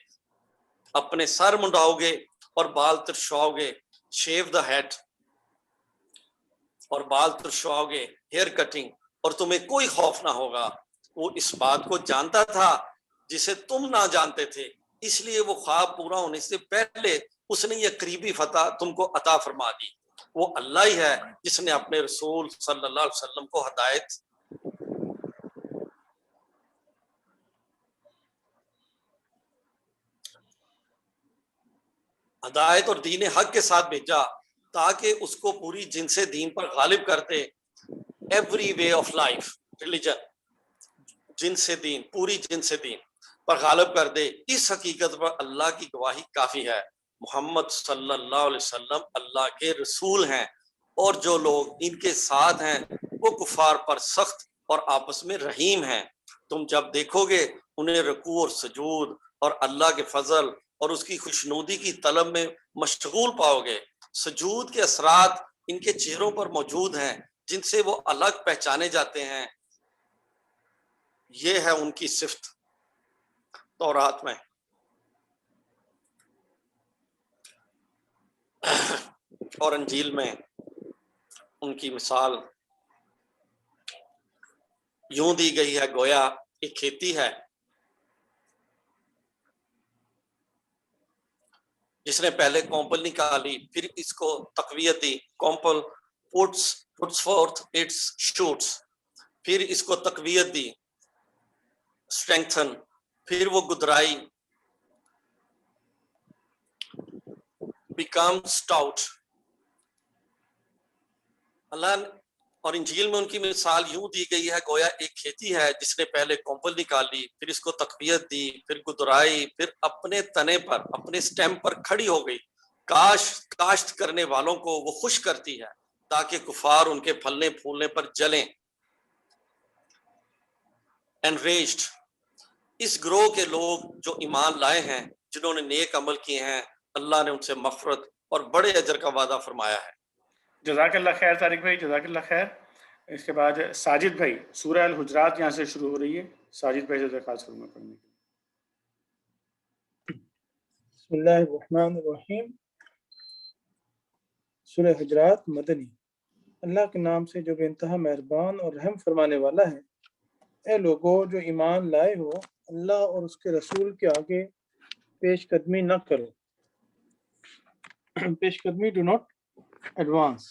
اپنے سر منڈاؤ گے اور بال ترشواؤ گے, شیو دا ہیڈ, اور بال ترشواؤ گے, ہیئر کٹنگ, اور تمہیں کوئی خوف نہ ہوگا. وہ اس بات کو جانتا تھا جسے تم نہ جانتے تھے, اس لیے وہ خواب پورا ہونے سے پہلے اس نے یہ قریبی فتح تم کو عطا فرما دی. وہ اللہ ہی ہے جس نے اپنے رسول صلی اللہ علیہ وسلم کو ہدایت اور دین حق کے ساتھ بھیجا تاکہ اس کو پوری جنس دین پر غالب کرتے. Every way of life religion, جنس دین, پوری جنس دین پر غالب کر دے. اس حقیقت پر اللہ کی گواہی کافی ہے. محمد صلی اللہ علیہ وسلم اللہ کے رسول ہیں اور جو لوگ ان کے ساتھ ہیں وہ کفار پر سخت اور آپس میں رحیم ہیں. تم جب دیکھو گے انہیں رکوع اور سجود اور اللہ کے فضل اور اس کی خوشنودی کی طلب میں مشغول پاؤ گے. سجود کے اثرات ان کے چہروں پر موجود ہیں جن سے وہ الگ پہچانے جاتے ہیں. یہ ہے ان کی صفت تورات میں. اور انجیل میں ان کی مثال یوں دی گئی ہے گویا ایک کھیتی ہے جس نے پہلے کومپل نکالی, پھر اس کو تقویت دی. کومپل puts forth its shoots, پھر اس کو تقویت دی strengthen, پھر وہ گدرائی become stout. اللہ اور انجیل میں ان کی مثال یوں دی گئی ہے گویا ایک کھیتی ہے جس نے پہلے کومپل نکالی, پھر اس کو تقویت دی, پھر گدرائی, پھر اپنے تنے پر, اپنے سٹیم پر کھڑی ہو گئی. کاشت کرنے والوں کو وہ خوش کرتی ہے تاکہ کفار ان کے پھلنے پھولنے پر جلیں. enraged, اس گروہ کے لوگ جو ایمان لائے ہیں جنہوں نے نیک عمل کیے ہیں اللہ نے ان سے مغفرت اور بڑے اجر کا وعدہ فرمایا ہے. جزاک اللہ خیر طارق بھائی, جزاک اللہ خیر. اس کے بعد ساجد بھائی سورہ الحجرات یہاں سے شروع ہو رہی ہے، ساجد بھائی سے درخواست کروں گا پڑھنے کی۔ بسم اللہ الرحمن الرحیم۔ سورہ حجرات مدنی۔ اللہ کے نام سے جو بے انتہا مہربان اور رحم فرمانے والا ہے۔ اے لوگو جو ایمان لائے ہو، اللہ اور اس کے رسول کے آگے پیش قدمی نہ کرو۔ پیش قدمی ڈو ناٹ ایڈوانس۔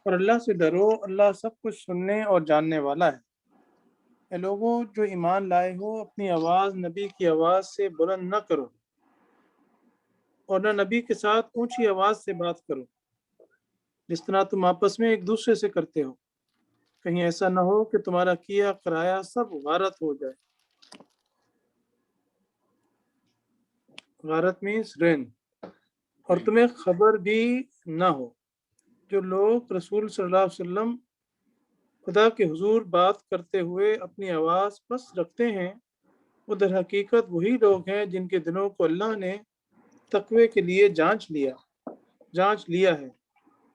اور اللہ سے ڈرو، اللہ سب کچھ سننے اور جاننے والا ہے۔ اے لوگو جو ایمان لائے ہو، اپنی آواز نبی کی آواز سے بلند نہ کرو اور نہ نبی کے ساتھ اونچی آواز سے بات کرو، جس طرح تم آپس میں ایک دوسرے سے کرتے ہو، کہیں ایسا نہ ہو کہ تمہارا کیا کرایا سب غارت ہو جائے۔ غارت مینس رین۔ اور تمہیں خبر بھی نہ ہو۔ جو لوگ رسول صلی اللہ علیہ وسلم خدا کے حضور بات کرتے ہوئے اپنی آواز پست رکھتے ہیں، وہ در حقیقت وہی لوگ ہیں جن کے دلوں کو اللہ نے تقوی کے لیے جانچ لیا ہے،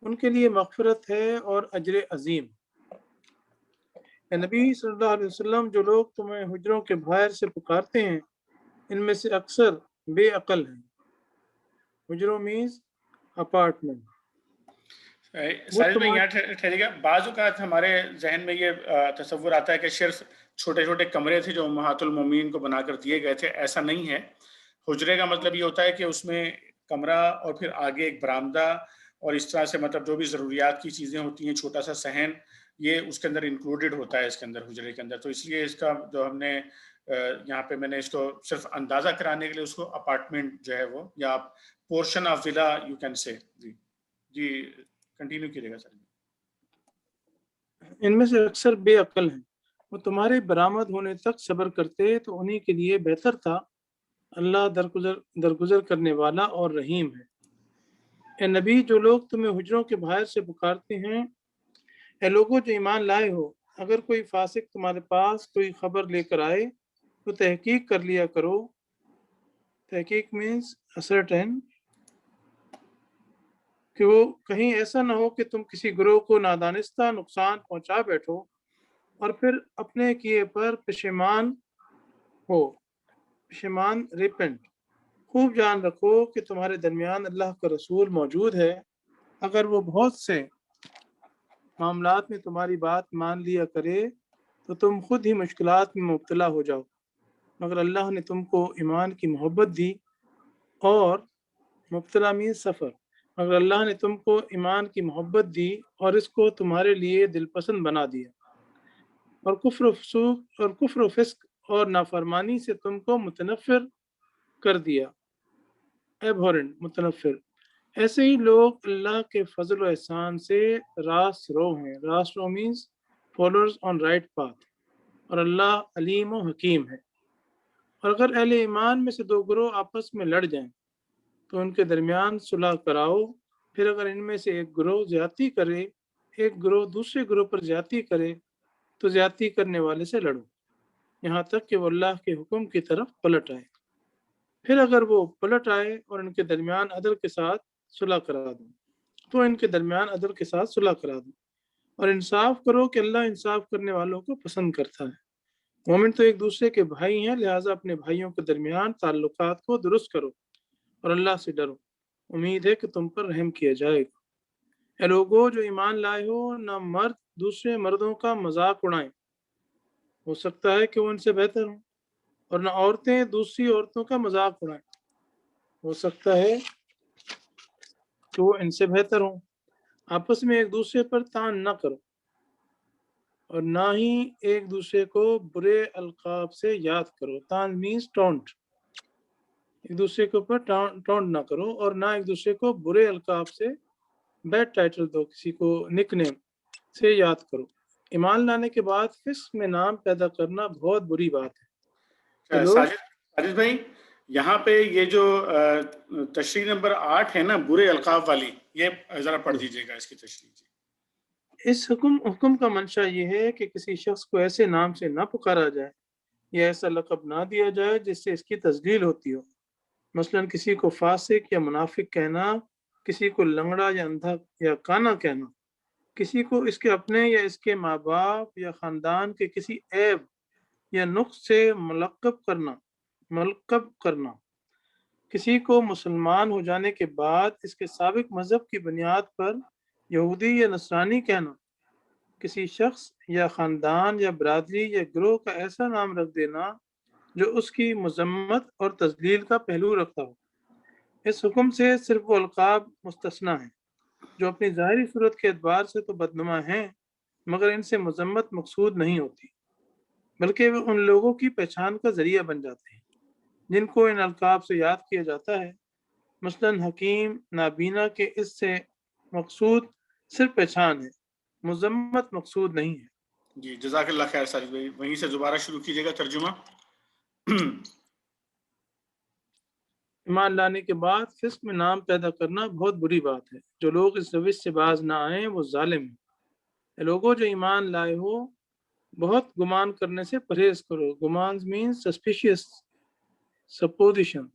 ان کے لیے مغفرت ہے اور اجر عظیم۔ اے نبی صلی اللہ علیہ وسلم جو لوگ تمہیں حجروں کے باہر سے پکارتے ہیں، ان میں سے اکثر بے عقل ہیں۔ حجروں مینس اپارٹمنٹ۔ ساجد بھائی یہاں ٹھہرے گا، بعض اوقات ہمارے ذہن میں یہ تصور آتا ہے کہ صرف چھوٹے چھوٹے کمرے تھے جو امہات المومنین کو بنا کر دیے گئے تھے، ایسا نہیں ہے۔ حجرے کا مطلب یہ ہوتا ہے کہ اس میں کمرہ اور پھر آگے ایک برآمدہ اور اس طرح سے مطلب جو بھی ضروریات کی چیزیں ہوتی ہیں، چھوٹا سا صحن، یہ اس کے اندر انکلوڈڈ ہوتا ہے اس کے اندر، حجرے کے اندر۔ تو اس لیے اس کا جو ہم نے یہاں پہ میں نے اس کو صرف اندازہ کرانے کے لیے اس کو اپارٹمنٹ جو ہے وہ یا پورشن آف ولا یو کین سے۔ جی کنٹینیو کیجیے گا سر۔ ان میں سے اکثر بے عقل ہیں، وہ تمہارے برآمد ہونے تک صبر کرتے تو انہی کے لیے بہتر تھا۔ اللہ درگزر کرنے والا اور رحیم ہے۔ اے نبی جو لوگ تمہیں حجروں کے باہر سے پکارتے ہیں، اے لوگوں جو ایمان لائے ہو، اگر کوئی فاسق تمہارے پاس کوئی خبر لے کر آئے تو تحقیق کر لیا کرو۔ تحقیق مینس ascertain، کہ وہ کہیں ایسا نہ ہو کہ تم کسی گروہ کو نادانستہ نقصان پہنچا بیٹھو اور پھر اپنے کیے پر پشیمان ریپنٹ۔ خوب جان رکھو کہ تمہارے درمیان اللہ کا رسول موجود ہے، اگر وہ بہت سے معاملات میں تمہاری بات مان لیا کرے تو تم خود ہی مشکلات میں مبتلا ہو جاؤ، مگر اللہ نے تم کو ایمان کی محبت دی اور مبتلا مین سفر، مگر اللہ نے تم کو ایمان کی محبت دی اور اس کو تمہارے لیے دل پسند بنا دیا، اور کفر و فسق اور نافرمانی سے تم کو متنفر کر دیا، ایبہورنٹ، متنفر۔ ایسے ہی لوگ اللہ کے فضل و احسان سے راست رو ہیں۔ راست رو مینس فالوورز آن رائٹ پاتھ، اور اللہ علیم و حکیم ہے۔ اور اگر اہل ایمان میں سے دو گروہ آپس میں لڑ جائیں تو ان کے درمیان صلح کراؤ، پھر اگر ان میں سے ایک گروہ زیادتی کرے، ایک گروہ دوسرے گروہ پر زیادتی کرے تو زیادتی کرنے والے سے لڑو، یہاں تک کہ وہ اللہ کے حکم کی طرف پلٹ آئے۔ پھر اگر وہ پلٹ آئے اور ان کے درمیان عدل کے ساتھ صلح کرا دو تو ان کے درمیان عدل کے ساتھ صلح کرا دو، اور انصاف کرو کہ اللہ انصاف کرنے والوں کو پسند کرتا ہے۔ مومن تو ایک دوسرے کے بھائی ہیں، لہٰذا اپنے بھائیوں کے درمیان تعلقات کو درست کرو اور اللہ سے ڈرو، امید ہے کہ تم پر رحم کیا جائے گا۔ اے لوگو جو ایمان لائے ہو، نہ مرد دوسرے مردوں کا مذاق اڑائیں، ہو سکتا ہے کہ وہ ان سے بہتر ہوں، اور نہ عورتیں دوسری عورتوں کا مذاق اڑائیں، ہو سکتا ہے کہ وہ ان سے بہتر ہوں۔ آپس میں ایک دوسرے پر طعن نہ کرو، اور نہ ہی ایک دوسرے کو برے القاب سے یاد کرو۔ طعن مینس ٹونٹ، ایک دوسرے کے اوپر ٹونٹ نہ کرو، اور نہ ایک دوسرے کو برے القاب سے بیڈ ٹائٹل دو، کسی کو نک نیم سے یاد کرو۔ ایمان لانے کے بعد فسق میں نام پیدا کرنا بہت بری بات ہے۔ ساجد بھائی یہاں پہ یہ جو تشریح نمبر 8 ہے نا، برے القاب والی، یہ ذرا پڑھ دیجیے گا اس کی تشریح۔ اس حکم کا منشا یہ ہے کہ کسی شخص کو ایسے نام سے نہ پکارا جائے یا ایسا لقب نہ دیا جائے جس سے اس کی تذلیل ہوتی ہو۔ مثلا کسی کو فاسق یا منافق کہنا کسی کو لنگڑا یا اندھا یا کانا کہنا، کسی کو اس کے اپنے یا اس کے ماں باپ یا خاندان کے کسی عیب یا نقص سے ملقب کرنا، کسی کو مسلمان ہو جانے کے بعد اس کے سابق مذہب کی بنیاد پر یہودی یا نصرانی کہنا، کسی شخص یا خاندان یا برادری یا گروہ کا ایسا نام رکھ دینا جو اس کی مذمت اور تذلیل کا پہلو رکھتا ہو۔ اس حکم سے صرف وہ القاب مستثنیٰ ہیں جو اپنی ظاہری صورت کے اعتبار سے تو بدنما ہیں، مگر ان سے مذمت مقصود نہیں ہوتی، بلکہ وہ ان لوگوں کی پہچان کا ذریعہ بن جاتے ہیں جن کو ان القاب سے یاد کیا جاتا ہے، مثلاً حکیم، نابینا کے اس سے مقصود صرف پہچان ہے، مذمت مقصود نہیں ہے۔ جی جزاک اللہ خیر ساجد بھائی، وہیں سے دوبارہ شروع کیجیے گا ترجمہ۔ ایمان لانے کے بعد فسق میں نام پیدا کرنا بہت بری بات ہے۔ جو لوگ اس روش سے باز نہ آئیں وہ ظالم ہیں۔ اے لوگوں جو ایمان لائے ہو، بہت گمان کرنے سے پرہیز کرو۔ گمان means suspicious suppositions۔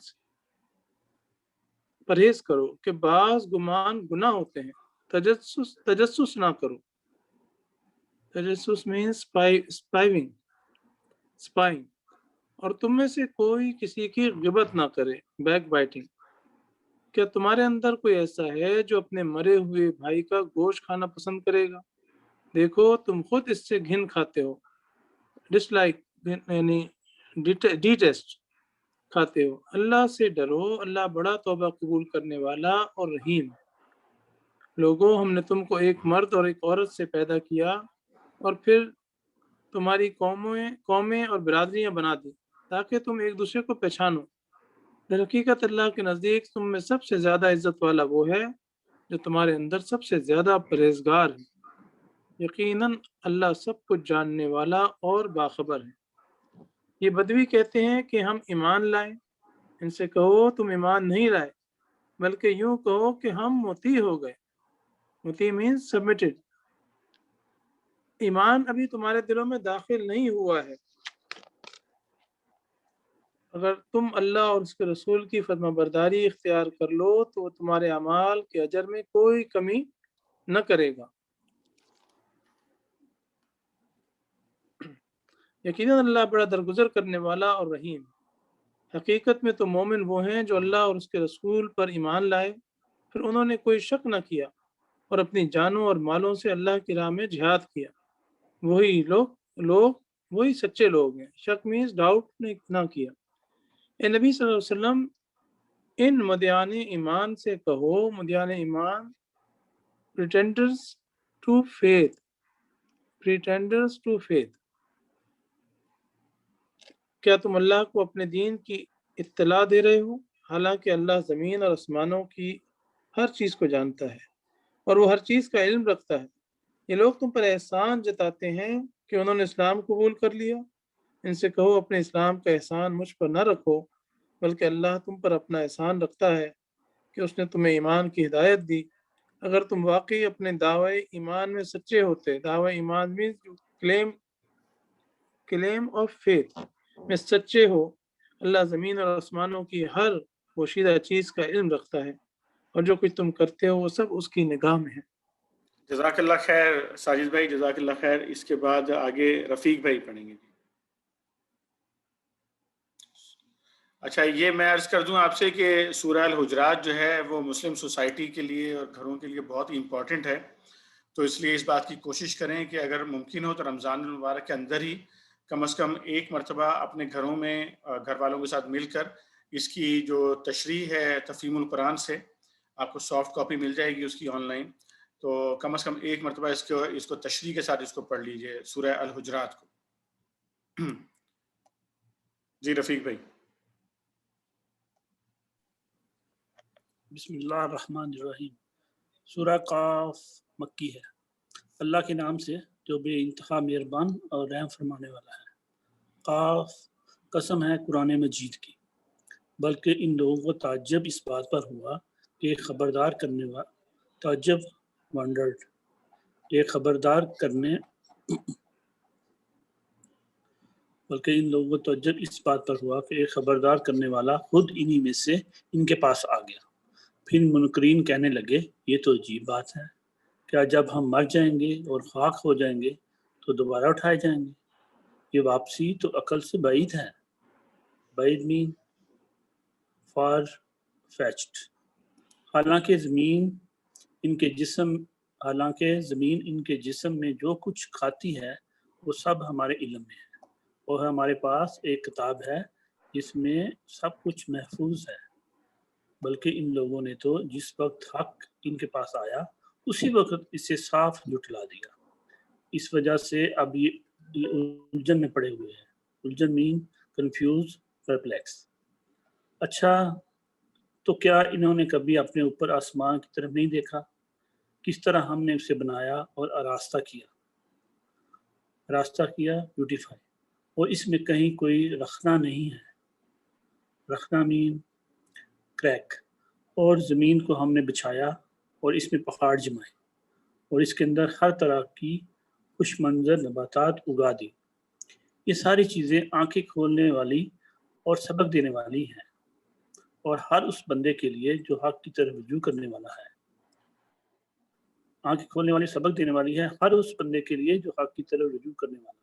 پرہیز کرو کہ بعض گمان گناہ ہوتے ہیں۔ تجسس نہ کرو۔ تجسس means spying۔ اور تم میں سے کوئی کسی کی غیبت نہ کرے، بیک بائٹنگ۔ کیا تمہارے اندر کوئی ایسا ہے جو اپنے مرے ہوئے بھائی کا گوشت کھانا پسند کرے گا؟ دیکھو تم خود اس سے گھن کھاتے ہو، ڈس لائک یعنی ڈیٹیسٹ کھاتے ہو۔ اللہ سے ڈرو، اللہ بڑا توبہ قبول کرنے والا اور رحیم۔ لوگوں، ہم نے تم کو ایک مرد اور ایک عورت سے پیدا کیا اور پھر تمہاری قومیں اور برادریاں بنا دی تاکہ تم ایک دوسرے کو پہچانو۔ در حقیقت اللہ کے نزدیک تم میں سب سے زیادہ عزت والا وہ ہے جو تمہارے اندر سب سے زیادہ پرہیزگار ہے۔ یقیناً اللہ سب کچھ جاننے والا اور باخبر ہے۔ یہ بدوی کہتے ہیں کہ ہم ایمان لائیں۔ ان سے کہو تم ایمان نہیں لائے، بلکہ یوں کہو کہ ہم مطیع ہو گئے۔ مطیع means submitted۔ ایمان ابھی تمہارے دلوں میں داخل نہیں ہوا ہے۔ اگر تم اللہ اور اس کے رسول کی فرما برداری اختیار کر لو تو وہ تمہارے اعمال کے اجر میں کوئی کمی نہ کرے گا۔ یقیناً اللہ بڑا درگزر کرنے والا اور رحیم۔ حقیقت میں تو مومن وہ ہیں جو اللہ اور اس کے رسول پر ایمان لائے، پھر انہوں نے کوئی شک نہ کیا اور اپنی جانوں اور مالوں سے اللہ کی راہ میں جہاد کیا۔ وہی سچے لوگ ہیں۔ شک means ڈاؤٹ نہ کیا۔ اے نبی صلی اللہ علیہ وسلم، ان مدیان ایمان سے کہو، مدیان ایمان pretenders to faith، کیا تم اللہ کو اپنے دین کی اطلاع دے رہے ہو، حالانکہ اللہ زمین اور آسمانوں کی ہر چیز کو جانتا ہے اور وہ ہر چیز کا علم رکھتا ہے۔ یہ لوگ تم پر احسان جتاتے ہیں کہ انہوں نے اسلام قبول کر لیا۔ ان سے کہو اپنے اسلام کا احسان مجھ پر نہ رکھو، بلکہ اللہ تم پر اپنا احسان رکھتا ہے کہ اس نے تمہیں ایمان کی ہدایت دی۔ اگر تم واقعی اپنے دعوی ایمان میں سچے ہوتے، دعوی ایمان میں کلیم آف فیتھ میں سچے ہو، اللہ زمین اور آسمانوں کی ہر پوشیدہ چیز کا علم رکھتا ہے اور جو کچھ تم کرتے ہو وہ سب اس کی نگاہ میں ہے۔ جزاک اللہ خیر ساجد بھائی، جزاک اللہ خیر۔ اس کے بعد آگے رفیق بھائی پڑھیں گے۔ اچھا، یہ میں عرض کر دوں آپ سے کہ سورہ الحجرات جو ہے وہ مسلم سوسائٹی کے لیے اور گھروں کے لیے بہت ہی امپورٹنٹ ہے، تو اس لیے اس بات کی کوشش کریں کہ اگر ممکن ہو تو رمضان المبارک کے اندر ہی کم از کم ایک مرتبہ اپنے گھروں میں گھر والوں کے ساتھ مل کر اس کی جو تشریح ہے تفہیم القرآن سے، آپ کو سافٹ کاپی مل جائے گی اس کی آن لائن، تو کم از کم ایک مرتبہ اس کو تشریح کے ساتھ اس کو پڑھ لیجئے سورہ الحجرات کو۔ جی رفیق بھائی۔ بسم اللہ الرحمن الرحیم۔ سورہ قاف مکی ہے۔ اللہ کے نام سے جو بے انتہا مہربان اور رحم فرمانے والا ہے۔ قاف، قسم ہے قرآن مجید کی، بلکہ ان لوگوں کو تعجب اس بات پر ہوا کہ خبردار کرنے والا تعجب ونڈرڈ ایک خبردار کرنے بلکہ ان لوگوں کو تعجب اس بات پر ہوا کہ ایک خبردار کرنے والا خود انہی میں سے ان کے پاس آ گیا پھر منکرین کہنے لگے یہ تو عجیب بات ہے، کیا جب ہم مر جائیں گے اور خاک ہو جائیں گے تو دوبارہ اٹھائے جائیں گے؟ یہ واپسی تو عقل سے بعید ہے۔ بعید مین فار فیچڈ۔ حالانکہ زمین ان کے جسم میں جو کچھ کھاتی ہے وہ سب ہمارے علم میں ہے، اور ہمارے پاس ایک کتاب ہے جس میں سب کچھ محفوظ ہے۔ بلکہ ان لوگوں نے تو جس وقت حق ان کے پاس آیا اسی وقت اسے صاف جھٹلا دیا، اس وجہ سے اب یہ الجھن میں پڑے ہوئے ہیں۔ الجھن مین کنفیوز، پرپلیکس۔ اچھا تو کیا انہوں نے کبھی اپنے اوپر آسمان کی طرف نہیں دیکھا؟ کس طرح ہم نے اسے بنایا اور آراستہ کیا بیوٹیفائی، اور اس میں کہیں کوئی رخنا نہیں ہے۔ رخنا مین کریک۔ اور زمین کو ہم نے بچھایا اور اس میں پہاڑ جمائے اور اس کے اندر ہر طرح کی خوش منظر نباتات اگا دی۔ یہ ساری چیزیں آنکھیں کھولنے والی اور سبق دینے والی ہیں، اور ہر اس بندے کے لیے جو حق کی طرف رجوع کرنے والا ہے۔ آنکھیں کھولنے والی، سبق دینے والی ہے ہر اس بندے کے لیے جو حق کی طرف رجوع کرنے والا ہے۔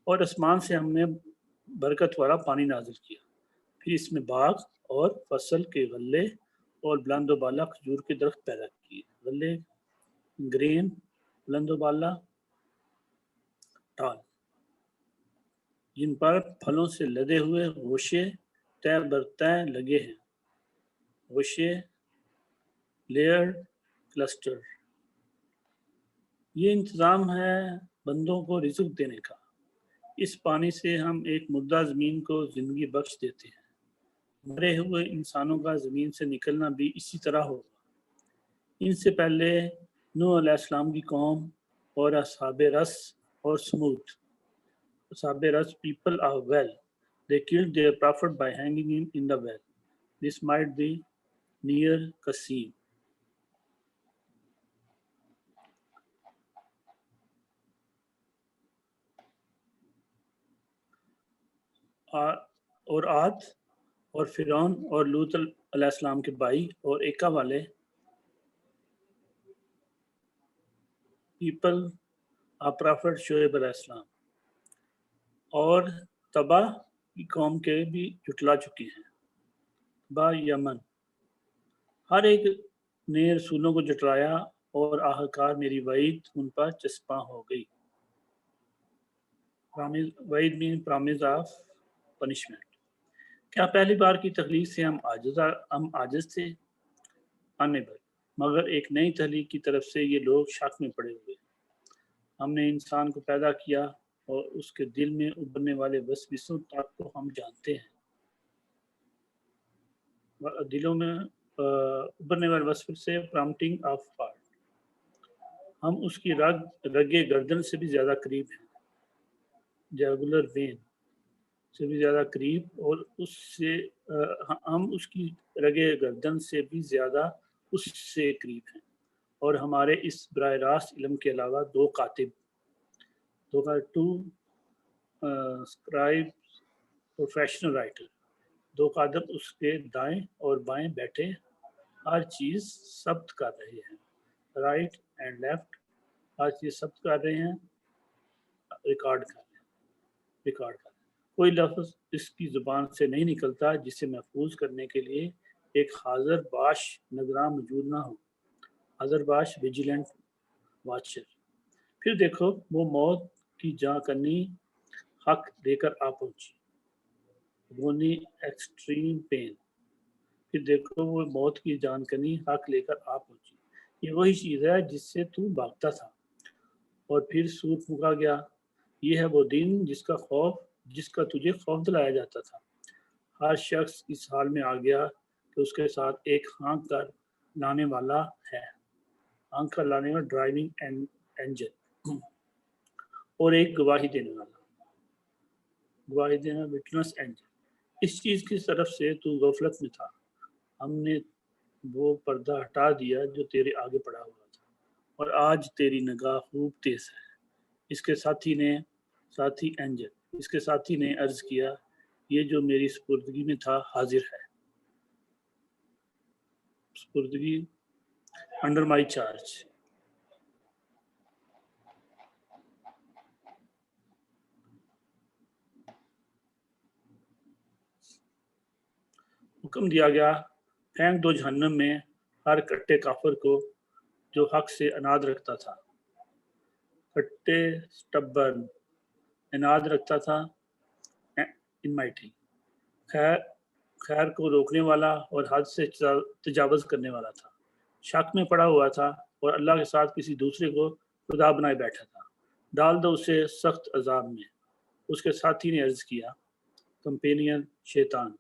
اور آسمان سے ہم نے برکت والا پانی نازل کیا، پھر اس میں باغ اور فصل کے غلے اور بلند و بالا کھجور کے درخت پیدا کیے۔ غلے گرین، بلند و بالا ٹال، جن پر پھلوں سے لدے ہوئے گوشے تہ بر تہ لگے ہیں۔ گوشے لیئرڈ کلسٹر۔ یہ انتظام ہے بندوں کو رزق دینے کا۔ اس پانی سے ہم ایک مردہ زمین کو زندگی بخش دیتے ہیں۔ مرے ہوئے انسانوں کا زمین سے نکلنا بھی اسی طرح ہوگا۔ ان سے پہلے نوح علیہ السلام کی قوم اور اصحاب رس اور سمود۔ اصحاب رس people are well. They killed their prophet by hanging him in the well. This might be near Qasim. اور عاد اور فرعون اور لوط علیہ السلام کے بھائی اور ایکا والے پیپل پرافٹ شعیب علیہ السلام اور تبا کی قوم کے بھی جھٹلا چکے ہیں۔ با یمن، ہر ایک نے رسولوں کو جھٹلایا اور آخرکار میری وعید ان پر چسپاں ہو گئی۔ وعید مین پرامز آف پنشمنٹ۔ کیا پہلی بار کی تخلیق سے ہم عاجز تھے؟ انیبل، مگر ایک نئی تخلیق کی طرف سے یہ لوگ شک میں پڑے ہوئے۔ ہم نے انسان کو پیدا کیا اور اس کے دل میں ابھرنے والے وسوسوں تک کو ہم جانتے ہیں۔ دلوں میں ابھرنے والے وسوسے پرامپٹنگ آف ہارٹ۔ ہم اس کی رگے گردن سے بھی زیادہ قریب ہیں، جاگولر وین سے بھی زیادہ قریب، اور اس سے ہم اس کی رگے گردن سے بھی زیادہ اس سے قریب ہیں، اور ہمارے اس براہ راست علم کے علاوہ دو کاتب، ٹو اسکرائب پروفیشنل رائٹر، دو کاتب اس کے دائیں اور بائیں بیٹھے ہر چیز ثبت کر رہے ہیں۔ رائٹ اینڈ لیفٹ، ہر چیز ثبت کر رہے ہیں، ریکارڈ کر رہے ہیں۔ کوئی لفظ اس کی زبان سے نہیں نکلتا جسے محفوظ کرنے کے لیے ایک حاضر باش نگراں موجود نہ ہو۔ حاضر باش ویجیلنٹ واچر۔ پھر دیکھو وہ موت کی جاں کنی حق دے کر آ پہنچی، گونی ایکسٹریم پین۔ پھر دیکھو وہ موت کی جان کنی حق لے کر آ پہنچی۔ یہ وہی چیز ہے جس سے تو بھاگتا تھا، اور پھر سور پھونکا گیا۔ یہ ہے وہ دن جس کا تجھے خوف دلایا جاتا تھا۔ ہر شخص اس حال میں آ گیا کہ اس کے ساتھ ایک ہانک کر لانے والا ہے، ہانک کر لانے والا ڈرائیونگ انجن، اور ایک گواہی دینے والا، گواہی دینا وٹنس انجن۔ اس چیز کی طرف سے تو غفلت میں تھا۔ ہم نے وہ پردہ ہٹا دیا جو تیرے آگے پڑا ہوا تھا، اور آج تیری نگاہ خوب تیز ہے۔ اس کے ساتھی نے عرض کیا، یہ جو میری سپردگی میں تھا حاضر ہے۔ سپردگی انڈر مائی چارج. حکم دیا گیا پھینک دو جہنم میں ہر کٹے کافر کو جو حق سے اناد رکھتا تھا. کٹے سٹبرن اناد رکھتا تھا انمائٹی خیر کو روکنے والا اور حد سے تجاوز کرنے والا تھا. شک میں پڑا ہوا تھا اور اللہ کے ساتھ کسی دوسرے کو خدا بنائے بیٹھا تھا. ڈال دو اسے سخت عذاب میں. اس کے ساتھی نے عرض کیا کمپینین شیطان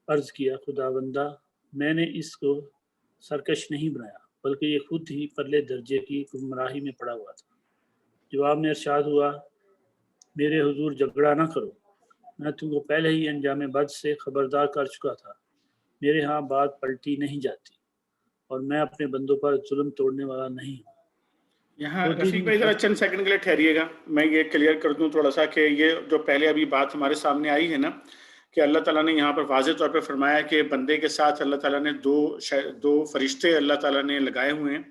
عرض کیا خدا بندہ میں نے اس کو سرکش نہیں بنایا بلکہ یہ خود ہی پرلے درجے کی گمراہی میں پڑا ہوا تھا. جواب میں ارشاد ہوا میرے حضور جھگڑا نہ کرو، میں تم کو پہلے ہی انجام بد سے خبردار کر چکا تھا. میرے ہاں بات پلٹی نہیں جاتی اور میں اپنے بندوں پر ظلم توڑنے والا نہیں ہوں. یہاں رفیق بھائی ذرا چند سیکنڈ کے لیے ٹھہریے گا، میں یہ کلیئر کر دوں تھوڑا سا کہ یہ جو پہلے ابھی بات ہمارے سامنے آئی ہے نا کہ اللہ تعالیٰ نے یہاں پر واضح طور پہ فرمایا کہ بندے کے ساتھ اللہ تعالیٰ نے دو فرشتے اللہ تعالیٰ نے لگائے ہوئے ہیں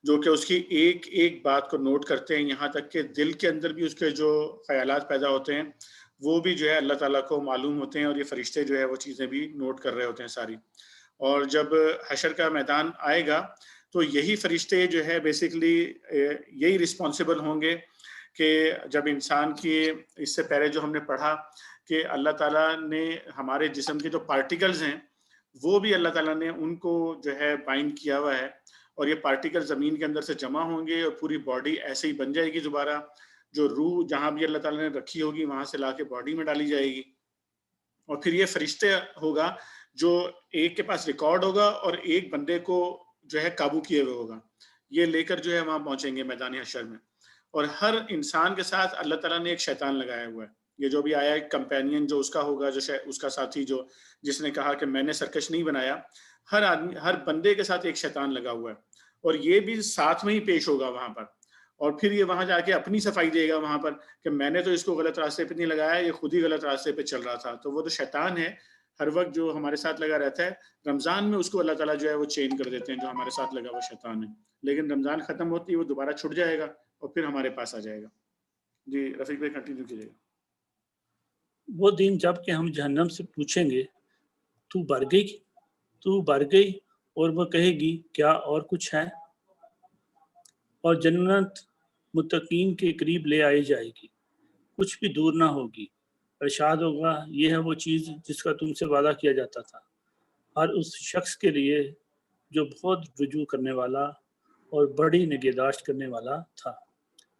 جو کہ اس کی ایک ایک بات کو نوٹ کرتے ہیں، یہاں تک کہ دل کے اندر بھی اس کے جو خیالات پیدا ہوتے ہیں وہ بھی جو ہے اللہ تعالیٰ کو معلوم ہوتے ہیں، اور یہ فرشتے جو ہے وہ چیزیں بھی نوٹ کر رہے ہوتے ہیں ساری. اور جب حشر کا میدان آئے گا تو یہی فرشتے جو ہے بیسیکلی یہی رسپانسیبل ہوں گے کہ جب انسان کی اس سے پہلے جو ہم نے پڑھا کہ اللہ تعالیٰ نے ہمارے جسم کے جو پارٹیکلز ہیں وہ بھی اللہ تعالیٰ نے ان کو جو ہے بائنڈ کیا ہوا ہے، اور یہ پارٹیکل زمین کے اندر سے جمع ہوں گے اور پوری باڈی ایسے ہی بن جائے گی دوبارہ. جو روح جہاں بھی اللہ تعالیٰ نے رکھی ہوگی وہاں سے لا کے باڈی میں ڈالی جائے گی، اور پھر یہ فرشتے ہوگا جو ایک کے پاس ریکارڈ ہوگا اور ایک بندے کو جو ہے قابو کیے ہوئے ہوگا، یہ لے کر جو ہے وہاں پہنچیں گے میدان حشر میں. اور ہر انسان کے ساتھ اللہ تعالیٰ نے ایک شیطان لگایا ہوا ہے. یہ جو بھی آیا ہے کمپینین جو اس کا ہوگا، جو اس کا ساتھی جو جس نے کہا کہ میں نے سرکش نہیں بنایا، ہر آدمی ہر بندے کے ساتھ ایک شیطان لگا ہوا ہے، اور یہ بھی ساتھ میں ہی پیش ہوگا وہاں پر. اور پھر یہ وہاں جا کے اپنی صفائی دے گا وہاں پر کہ میں نے تو اس کو غلط راستے پہ نہیں لگایا، یہ خود ہی غلط راستے پہ چل رہا تھا. تو وہ تو شیطان ہے ہر وقت جو ہمارے ساتھ لگا رہتا ہے. رمضان میں اس کو اللہ تعالیٰ جو ہے وہ چین کر دیتے ہیں جو ہمارے ساتھ لگا ہوا شیطان ہے، لیکن رمضان ختم ہوتی ہے وہ دوبارہ چھٹ جائے گا اور پھر ہمارے پاس آ جائے گا. جی رفیق بھائی کنٹینیو کیجیے گا. وہ دن جب کہ ہم جہنم سے پوچھیں گے تو بھر گئی اور وہ کہے گی کیا اور کچھ ہے، اور جنت متقین کے قریب لے آئی جائے گی، کچھ بھی دور نہ ہوگی. ارشاد ہوگا یہ ہے وہ چیز جس کا تم سے وعدہ کیا جاتا تھا، ہر اس شخص کے لیے جو بہت رجوع کرنے والا اور بڑی نگہداشت کرنے والا تھا.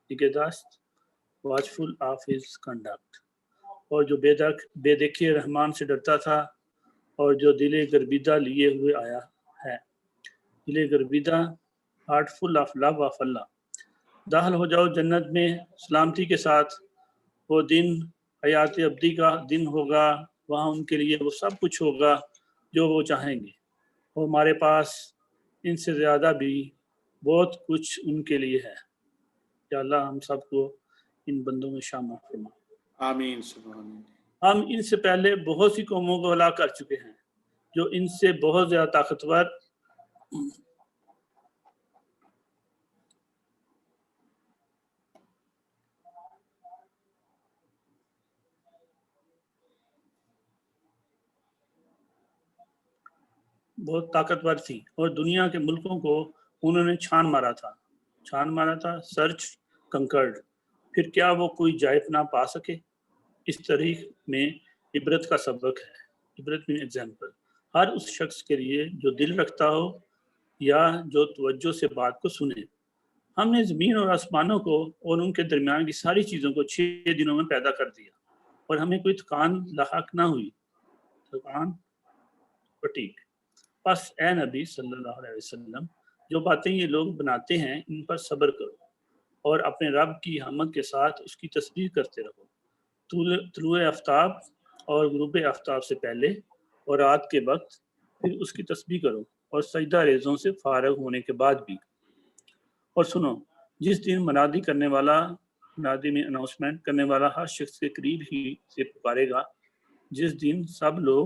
نگہداشت واچفل آف ہز کنڈکٹ، اور جو بے دیکھے رحمان سے ڈرتا تھا اور جو دل گربیدہ لیے ہوئے آیا ہے. دل گربیدہ heart full of love of Allah. داخل ہو جاؤ جنت میں سلامتی کے ساتھ. وہ دن حیات ابدی کا دن ہوگا، وہاں ان کے لیے وہ سب کچھ ہوگا جو وہ چاہیں گے. وہ ہمارے پاس ان سے زیادہ بھی بہت کچھ ان کے لیے ہے. یا اللہ ہم سب کو ان بندوں میں شامل فرما. آمین. سبحان. ہم ان سے پہلے بہت سی قوموں کو ہلاک کر چکے ہیں جو ان سے بہت زیادہ طاقتور تھی اور دنیا کے ملکوں کو انہوں نے چھان مارا تھا سرچ کنکرڈ. پھر کیا وہ کوئی جائے نہ پا سکے؟ اس تاریخ میں عبرت کا سبق ہے. عبرت میں ایگزامپل ہر اس شخص کے لیے جو دل رکھتا ہو یا جو توجہ سے بات کو سنے. ہم نے زمین اور آسمانوں کو اور ان کے درمیان کی ساری چیزوں کو 6 دنوں میں پیدا کر دیا اور ہمیں کوئی تھکان لاحق نہ ہوئی. فٹیگ. بس اے نبی صلی اللہ علیہ وسلم جو باتیں یہ لوگ بناتے ہیں ان پر صبر کرو اور اپنے رب کی حمد کے ساتھ اس کی تسبیح کرتے رہو. طلوع آفتاب اور غروب آفتاب سے پہلے اور رات کے وقت پھر اس کی تسبیح کرو اور سجدہ ریزوں سے فارغ ہونے کے بعد بھی. اور سنو جس دن منادی میں اناؤنسمنٹ کرنے والا ہر شخص کے قریب ہی سے پکارے گا، جس دن سب لوگ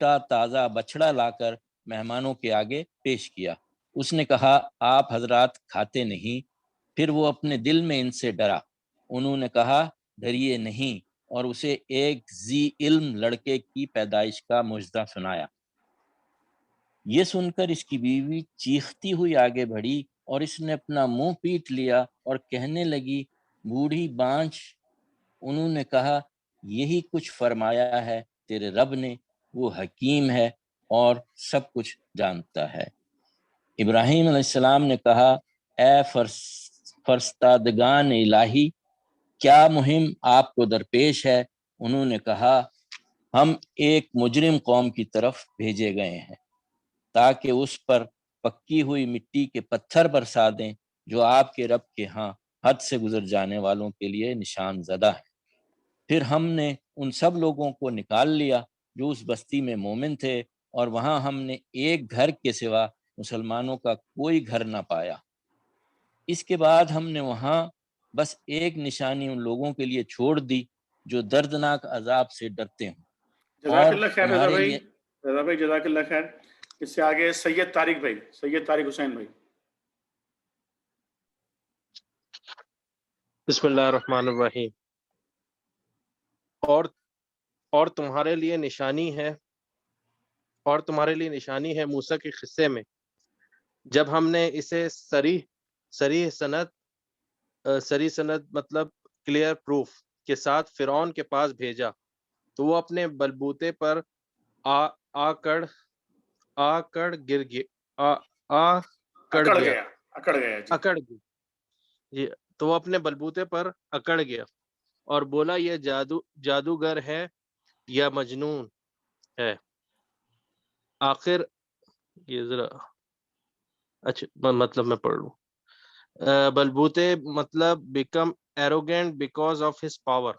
ٹوٹا تازہ بچڑا لا کر مہمانوں کے آگے پیش کیا۔ اس نے کہا آپ حضرات کھاتے نہیں؟ پھر وہ اپنے دل میں ان سے ڈرا۔ انہوں نے کہا ڈریے نہیں، اور اسے ایک ذی علم لڑکے کی پیدائش کا معجزہ سنایا۔ یہ سن کر اس کی بیوی چیختی ہوئی آگے بڑھی اور اس نے اپنا منہ پیٹ لیا اور کہنے لگی بوڑھی بانجھ، انہوں نے کہا یہی کچھ فرمایا ہے تیرے رب نے، وہ حکیم ہے اور سب کچھ جانتا ہے۔ ابراہیم علیہ السلام نے کہا اے فرستادگان الہی، کیا مہم آپ کو درپیش ہے؟ انہوں نے کہا ہم ایک مجرم قوم کی طرف بھیجے گئے ہیں تاکہ اس پر پکی ہوئی مٹی کے پتھر برسا دیں جو آپ کے رب کے ہاں حد سے گزر جانے والوں کے لیے نشان زدہ ہے۔ پھر ہم نے ان سب لوگوں کو نکال لیا جو اس بستی میں مومن تھے، اور وہاں ہم نے ایک گھر کے سوا مسلمانوں کا کوئی گھر نہ پایا۔ اس کے بعد ہم نے وہاں بس ایک نشانی ان لوگوں کے لیے چھوڑ دی جو دردناک عذاب سے ڈرتے ہوں۔ جزاک اللہ خیر رضا بھائی، رضا بھائی جزاک اللہ خیر۔ اس سے آگے سید طارق بھائی، سید طارق حسین بھائی۔ بسم اللہ الرحمن الرحیم۔ اور تمہارے لیے نشانی ہے موسیٰ کے قصے میں، جب ہم نے اسے صریح سند مطلب کلیئر پروف کے ساتھ فرعون کے پاس بھیجا، تو وہ اپنے بلبوتے پر تو وہ اپنے بلبوتے پر اکڑ گیا اور بولا یہ جادوگر ہے یا مجنون ہے۔ آخر یہ ذرا اچھا مطلب میں پڑھ لوں۔ بلبوتے مطلب become arrogant because of his power.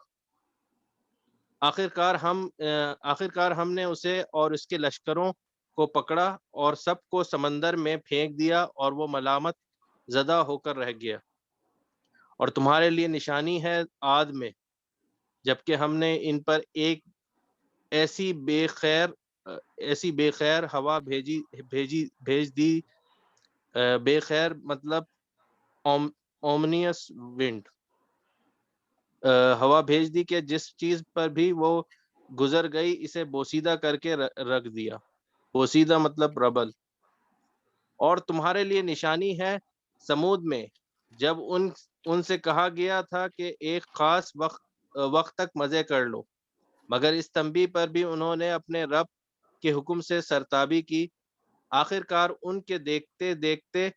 آخرکار ہم نے اسے اور اس کے لشکروں کو پکڑا اور سب کو سمندر میں پھینک دیا اور وہ ملامت زدہ ہو کر رہ گیا۔ اور تمہارے لیے نشانی ہے عاد میں، جبکہ ہم نے ان پر ایک ایسی بے خیر ہوا بھیج دی، بے خیر مطلب اومنیس ونڈ، ہوا بھیج دی کہ جس چیز پر بھی وہ گزر گئی اسے بوسیدہ کر کے رکھ دیا۔ بوسیدہ مطلب ربل۔ اور تمہارے لیے نشانی ہے سمود میں، جب ان سے کہا گیا تھا کہ ایک خاص وقت تک مزے کر لو، مگر اس تنبیہ پر بھی انہوں نے اپنے رب کے حکم سے سرتابی کی۔ آخرکار ان کے دیکھتے دیکھتے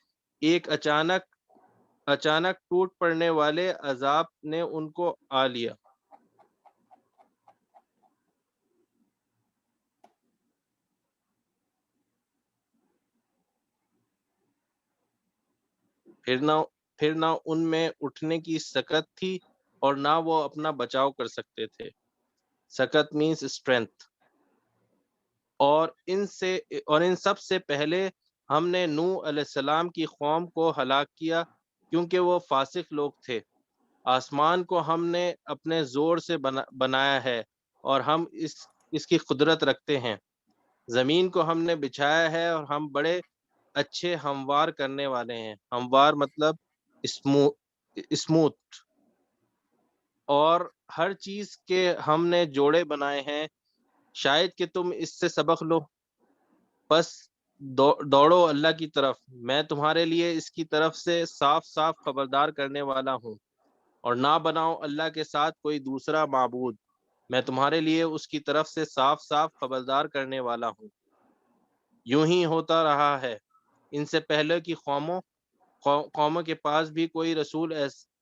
ایک اچانک ٹوٹ پڑنے والے عذاب نے ان کو آ لیا۔ پھر نہ ان میں اٹھنے کی سکت تھی اور نہ وہ اپنا بچاؤ کر سکتے تھے۔ سکت مینس اسٹرینتھ۔ اور ان سب سے پہلے ہم نے نوح علیہ السلام کی قوم کو ہلاک کیا کیونکہ وہ فاسق لوگ تھے۔ آسمان کو ہم نے اپنے زور سے بنایا ہے اور ہم اس کی قدرت رکھتے ہیں۔ زمین کو ہم نے بچھایا ہے اور ہم بڑے اچھے ہموار کرنے والے ہیں۔ ہموار مطلب اسموتھ۔ اور ہر چیز کے ہم نے جوڑے بنائے ہیں، شاید کہ تم اس سے سبق لو۔ بس دوڑو اللہ کی طرف، میں تمہارے لیے اس کی طرف سے صاف صاف خبردار کرنے والا ہوں۔ اور نہ بناؤ اللہ کے ساتھ کوئی دوسرا معبود، میں تمہارے لیے اس کی طرف سے صاف صاف خبردار کرنے والا ہوں۔ یوں ہی ہوتا رہا ہے، ان سے پہلے کی قوموں کے پاس بھی کوئی رسول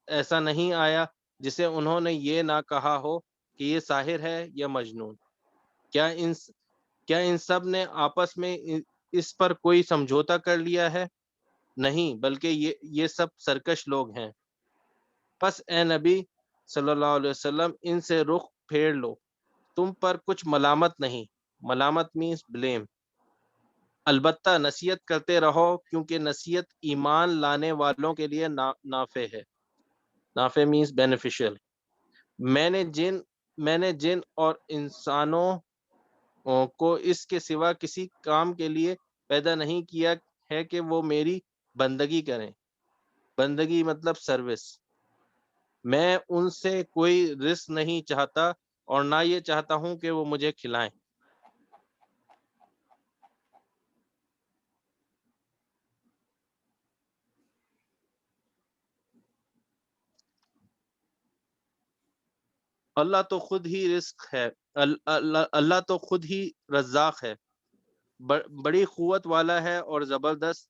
ایسا نہیں آیا جسے انہوں نے یہ نہ کہا ہو کہ یہ ساحر ہے یا مجنون۔ کیا ان سب نے آپس میں اس پر کوئی سمجھوتا کر لیا ہے؟ نہیں، بلکہ یہ سب سرکش لوگ ہیں۔ پس اے نبی صلی اللہ علیہ وسلم ان سے رخ پھیر لو، تم پر کچھ ملامت نہیں۔ ملامت مینس بلیم۔ البتہ نصیحت کرتے رہو کیونکہ نصیحت ایمان لانے والوں کے لیے نافع ہے۔ نافع مینس بینیفیشل۔ میں نے جن اور انسانوں کو اس کے سوا کسی کام کے لیے پیدا نہیں کیا ہے کہ وہ میری بندگی کریں. بندگی مطلب سروس. میں ان سے کوئی رزق نہیں چاہتا اور نہ یہ چاہتا ہوں کہ وہ مجھے کھلائیں. اللہ تو خود ہی رزق ہے. اللہ تو خود ہی رزاق ہے، بڑی قوت والا ہے اور زبردست.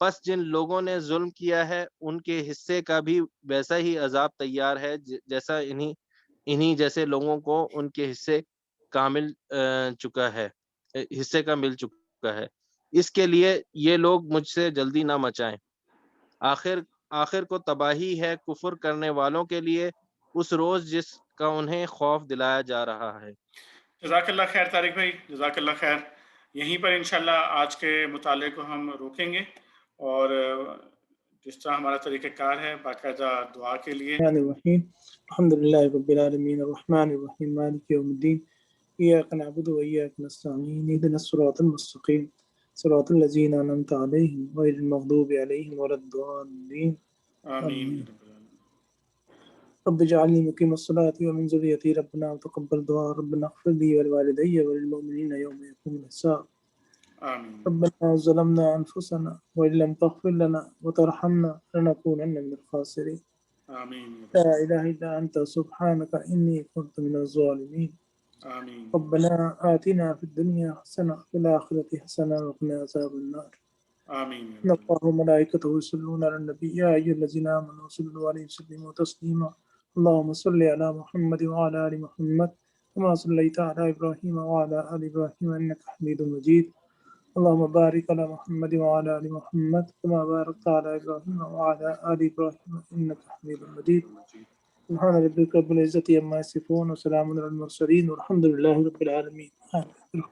پس جن لوگوں نے ظلم کیا ہے ان کے حصے کا بھی ویسا ہی عذاب تیار ہے جیسا انہی جیسے لوگوں کو ان کے حصے کا مل چکا ہے. اس کے لیے یہ لوگ مجھ سے جلدی نہ مچائیں. آخر کو تباہی ہے کفر کرنے والوں کے لیے اس روز جس کا انہیں خوف دلایا جا رہا ہے. جزاک اللہ خیر طارق بھائی، جزاک اللہ خیر. یہیں پر انشاءاللہ آج کے مطالعے کو ہم روکیں گے، اور جس طرح ہمارا طریقہ کار ہے باقاعدہ دعا کے لیے. الرحیم الحمدللہ رب العالمین الرحمن الرحیم مالک یوم الدین ایاک نعبد و ایاک نستعین اهدنا الصراط المستقیم صراط الذین انعمت علیہم غیر المغضوب علیہم ولا الضالین. آمین. رب اجعلنی مقیم الصلاة ومن ذریتی ربنا وتقبل دعاء ربنا اغفر لی ولوالدی وللمؤمنین یوم یقوم الحساب. آمین. ربنا ظلمنا انفسنا وان لم تغفر لنا وترحمنا لنكونن من الخاسرین. آمین. لا إله إلا أنت سبحانك إني كنت من الظالمين. آمین. ربنا آتنا في الدنيا حسنة وفي الآخرة حسنة وقنا عذاب النار. آمین. إن الله وملائكته يصلون على النبي يا أيها الذين آمنوا صلوا عليه وسلموا تسليما. اللهم صل على محمد وعلى آل محمد كما صليت على إبراهيم وعلى آل إبراهيم إنك حميد مجيد. اللهم بارك على محمد وعلى آل محمد كما باركت على إبراهيم وعلى آل إبراهيم إنك حميد مجيد. سبحان ربك رب العزة عما يصفون وسلام على المرسلين والحمد لله رب العالمين. آمين.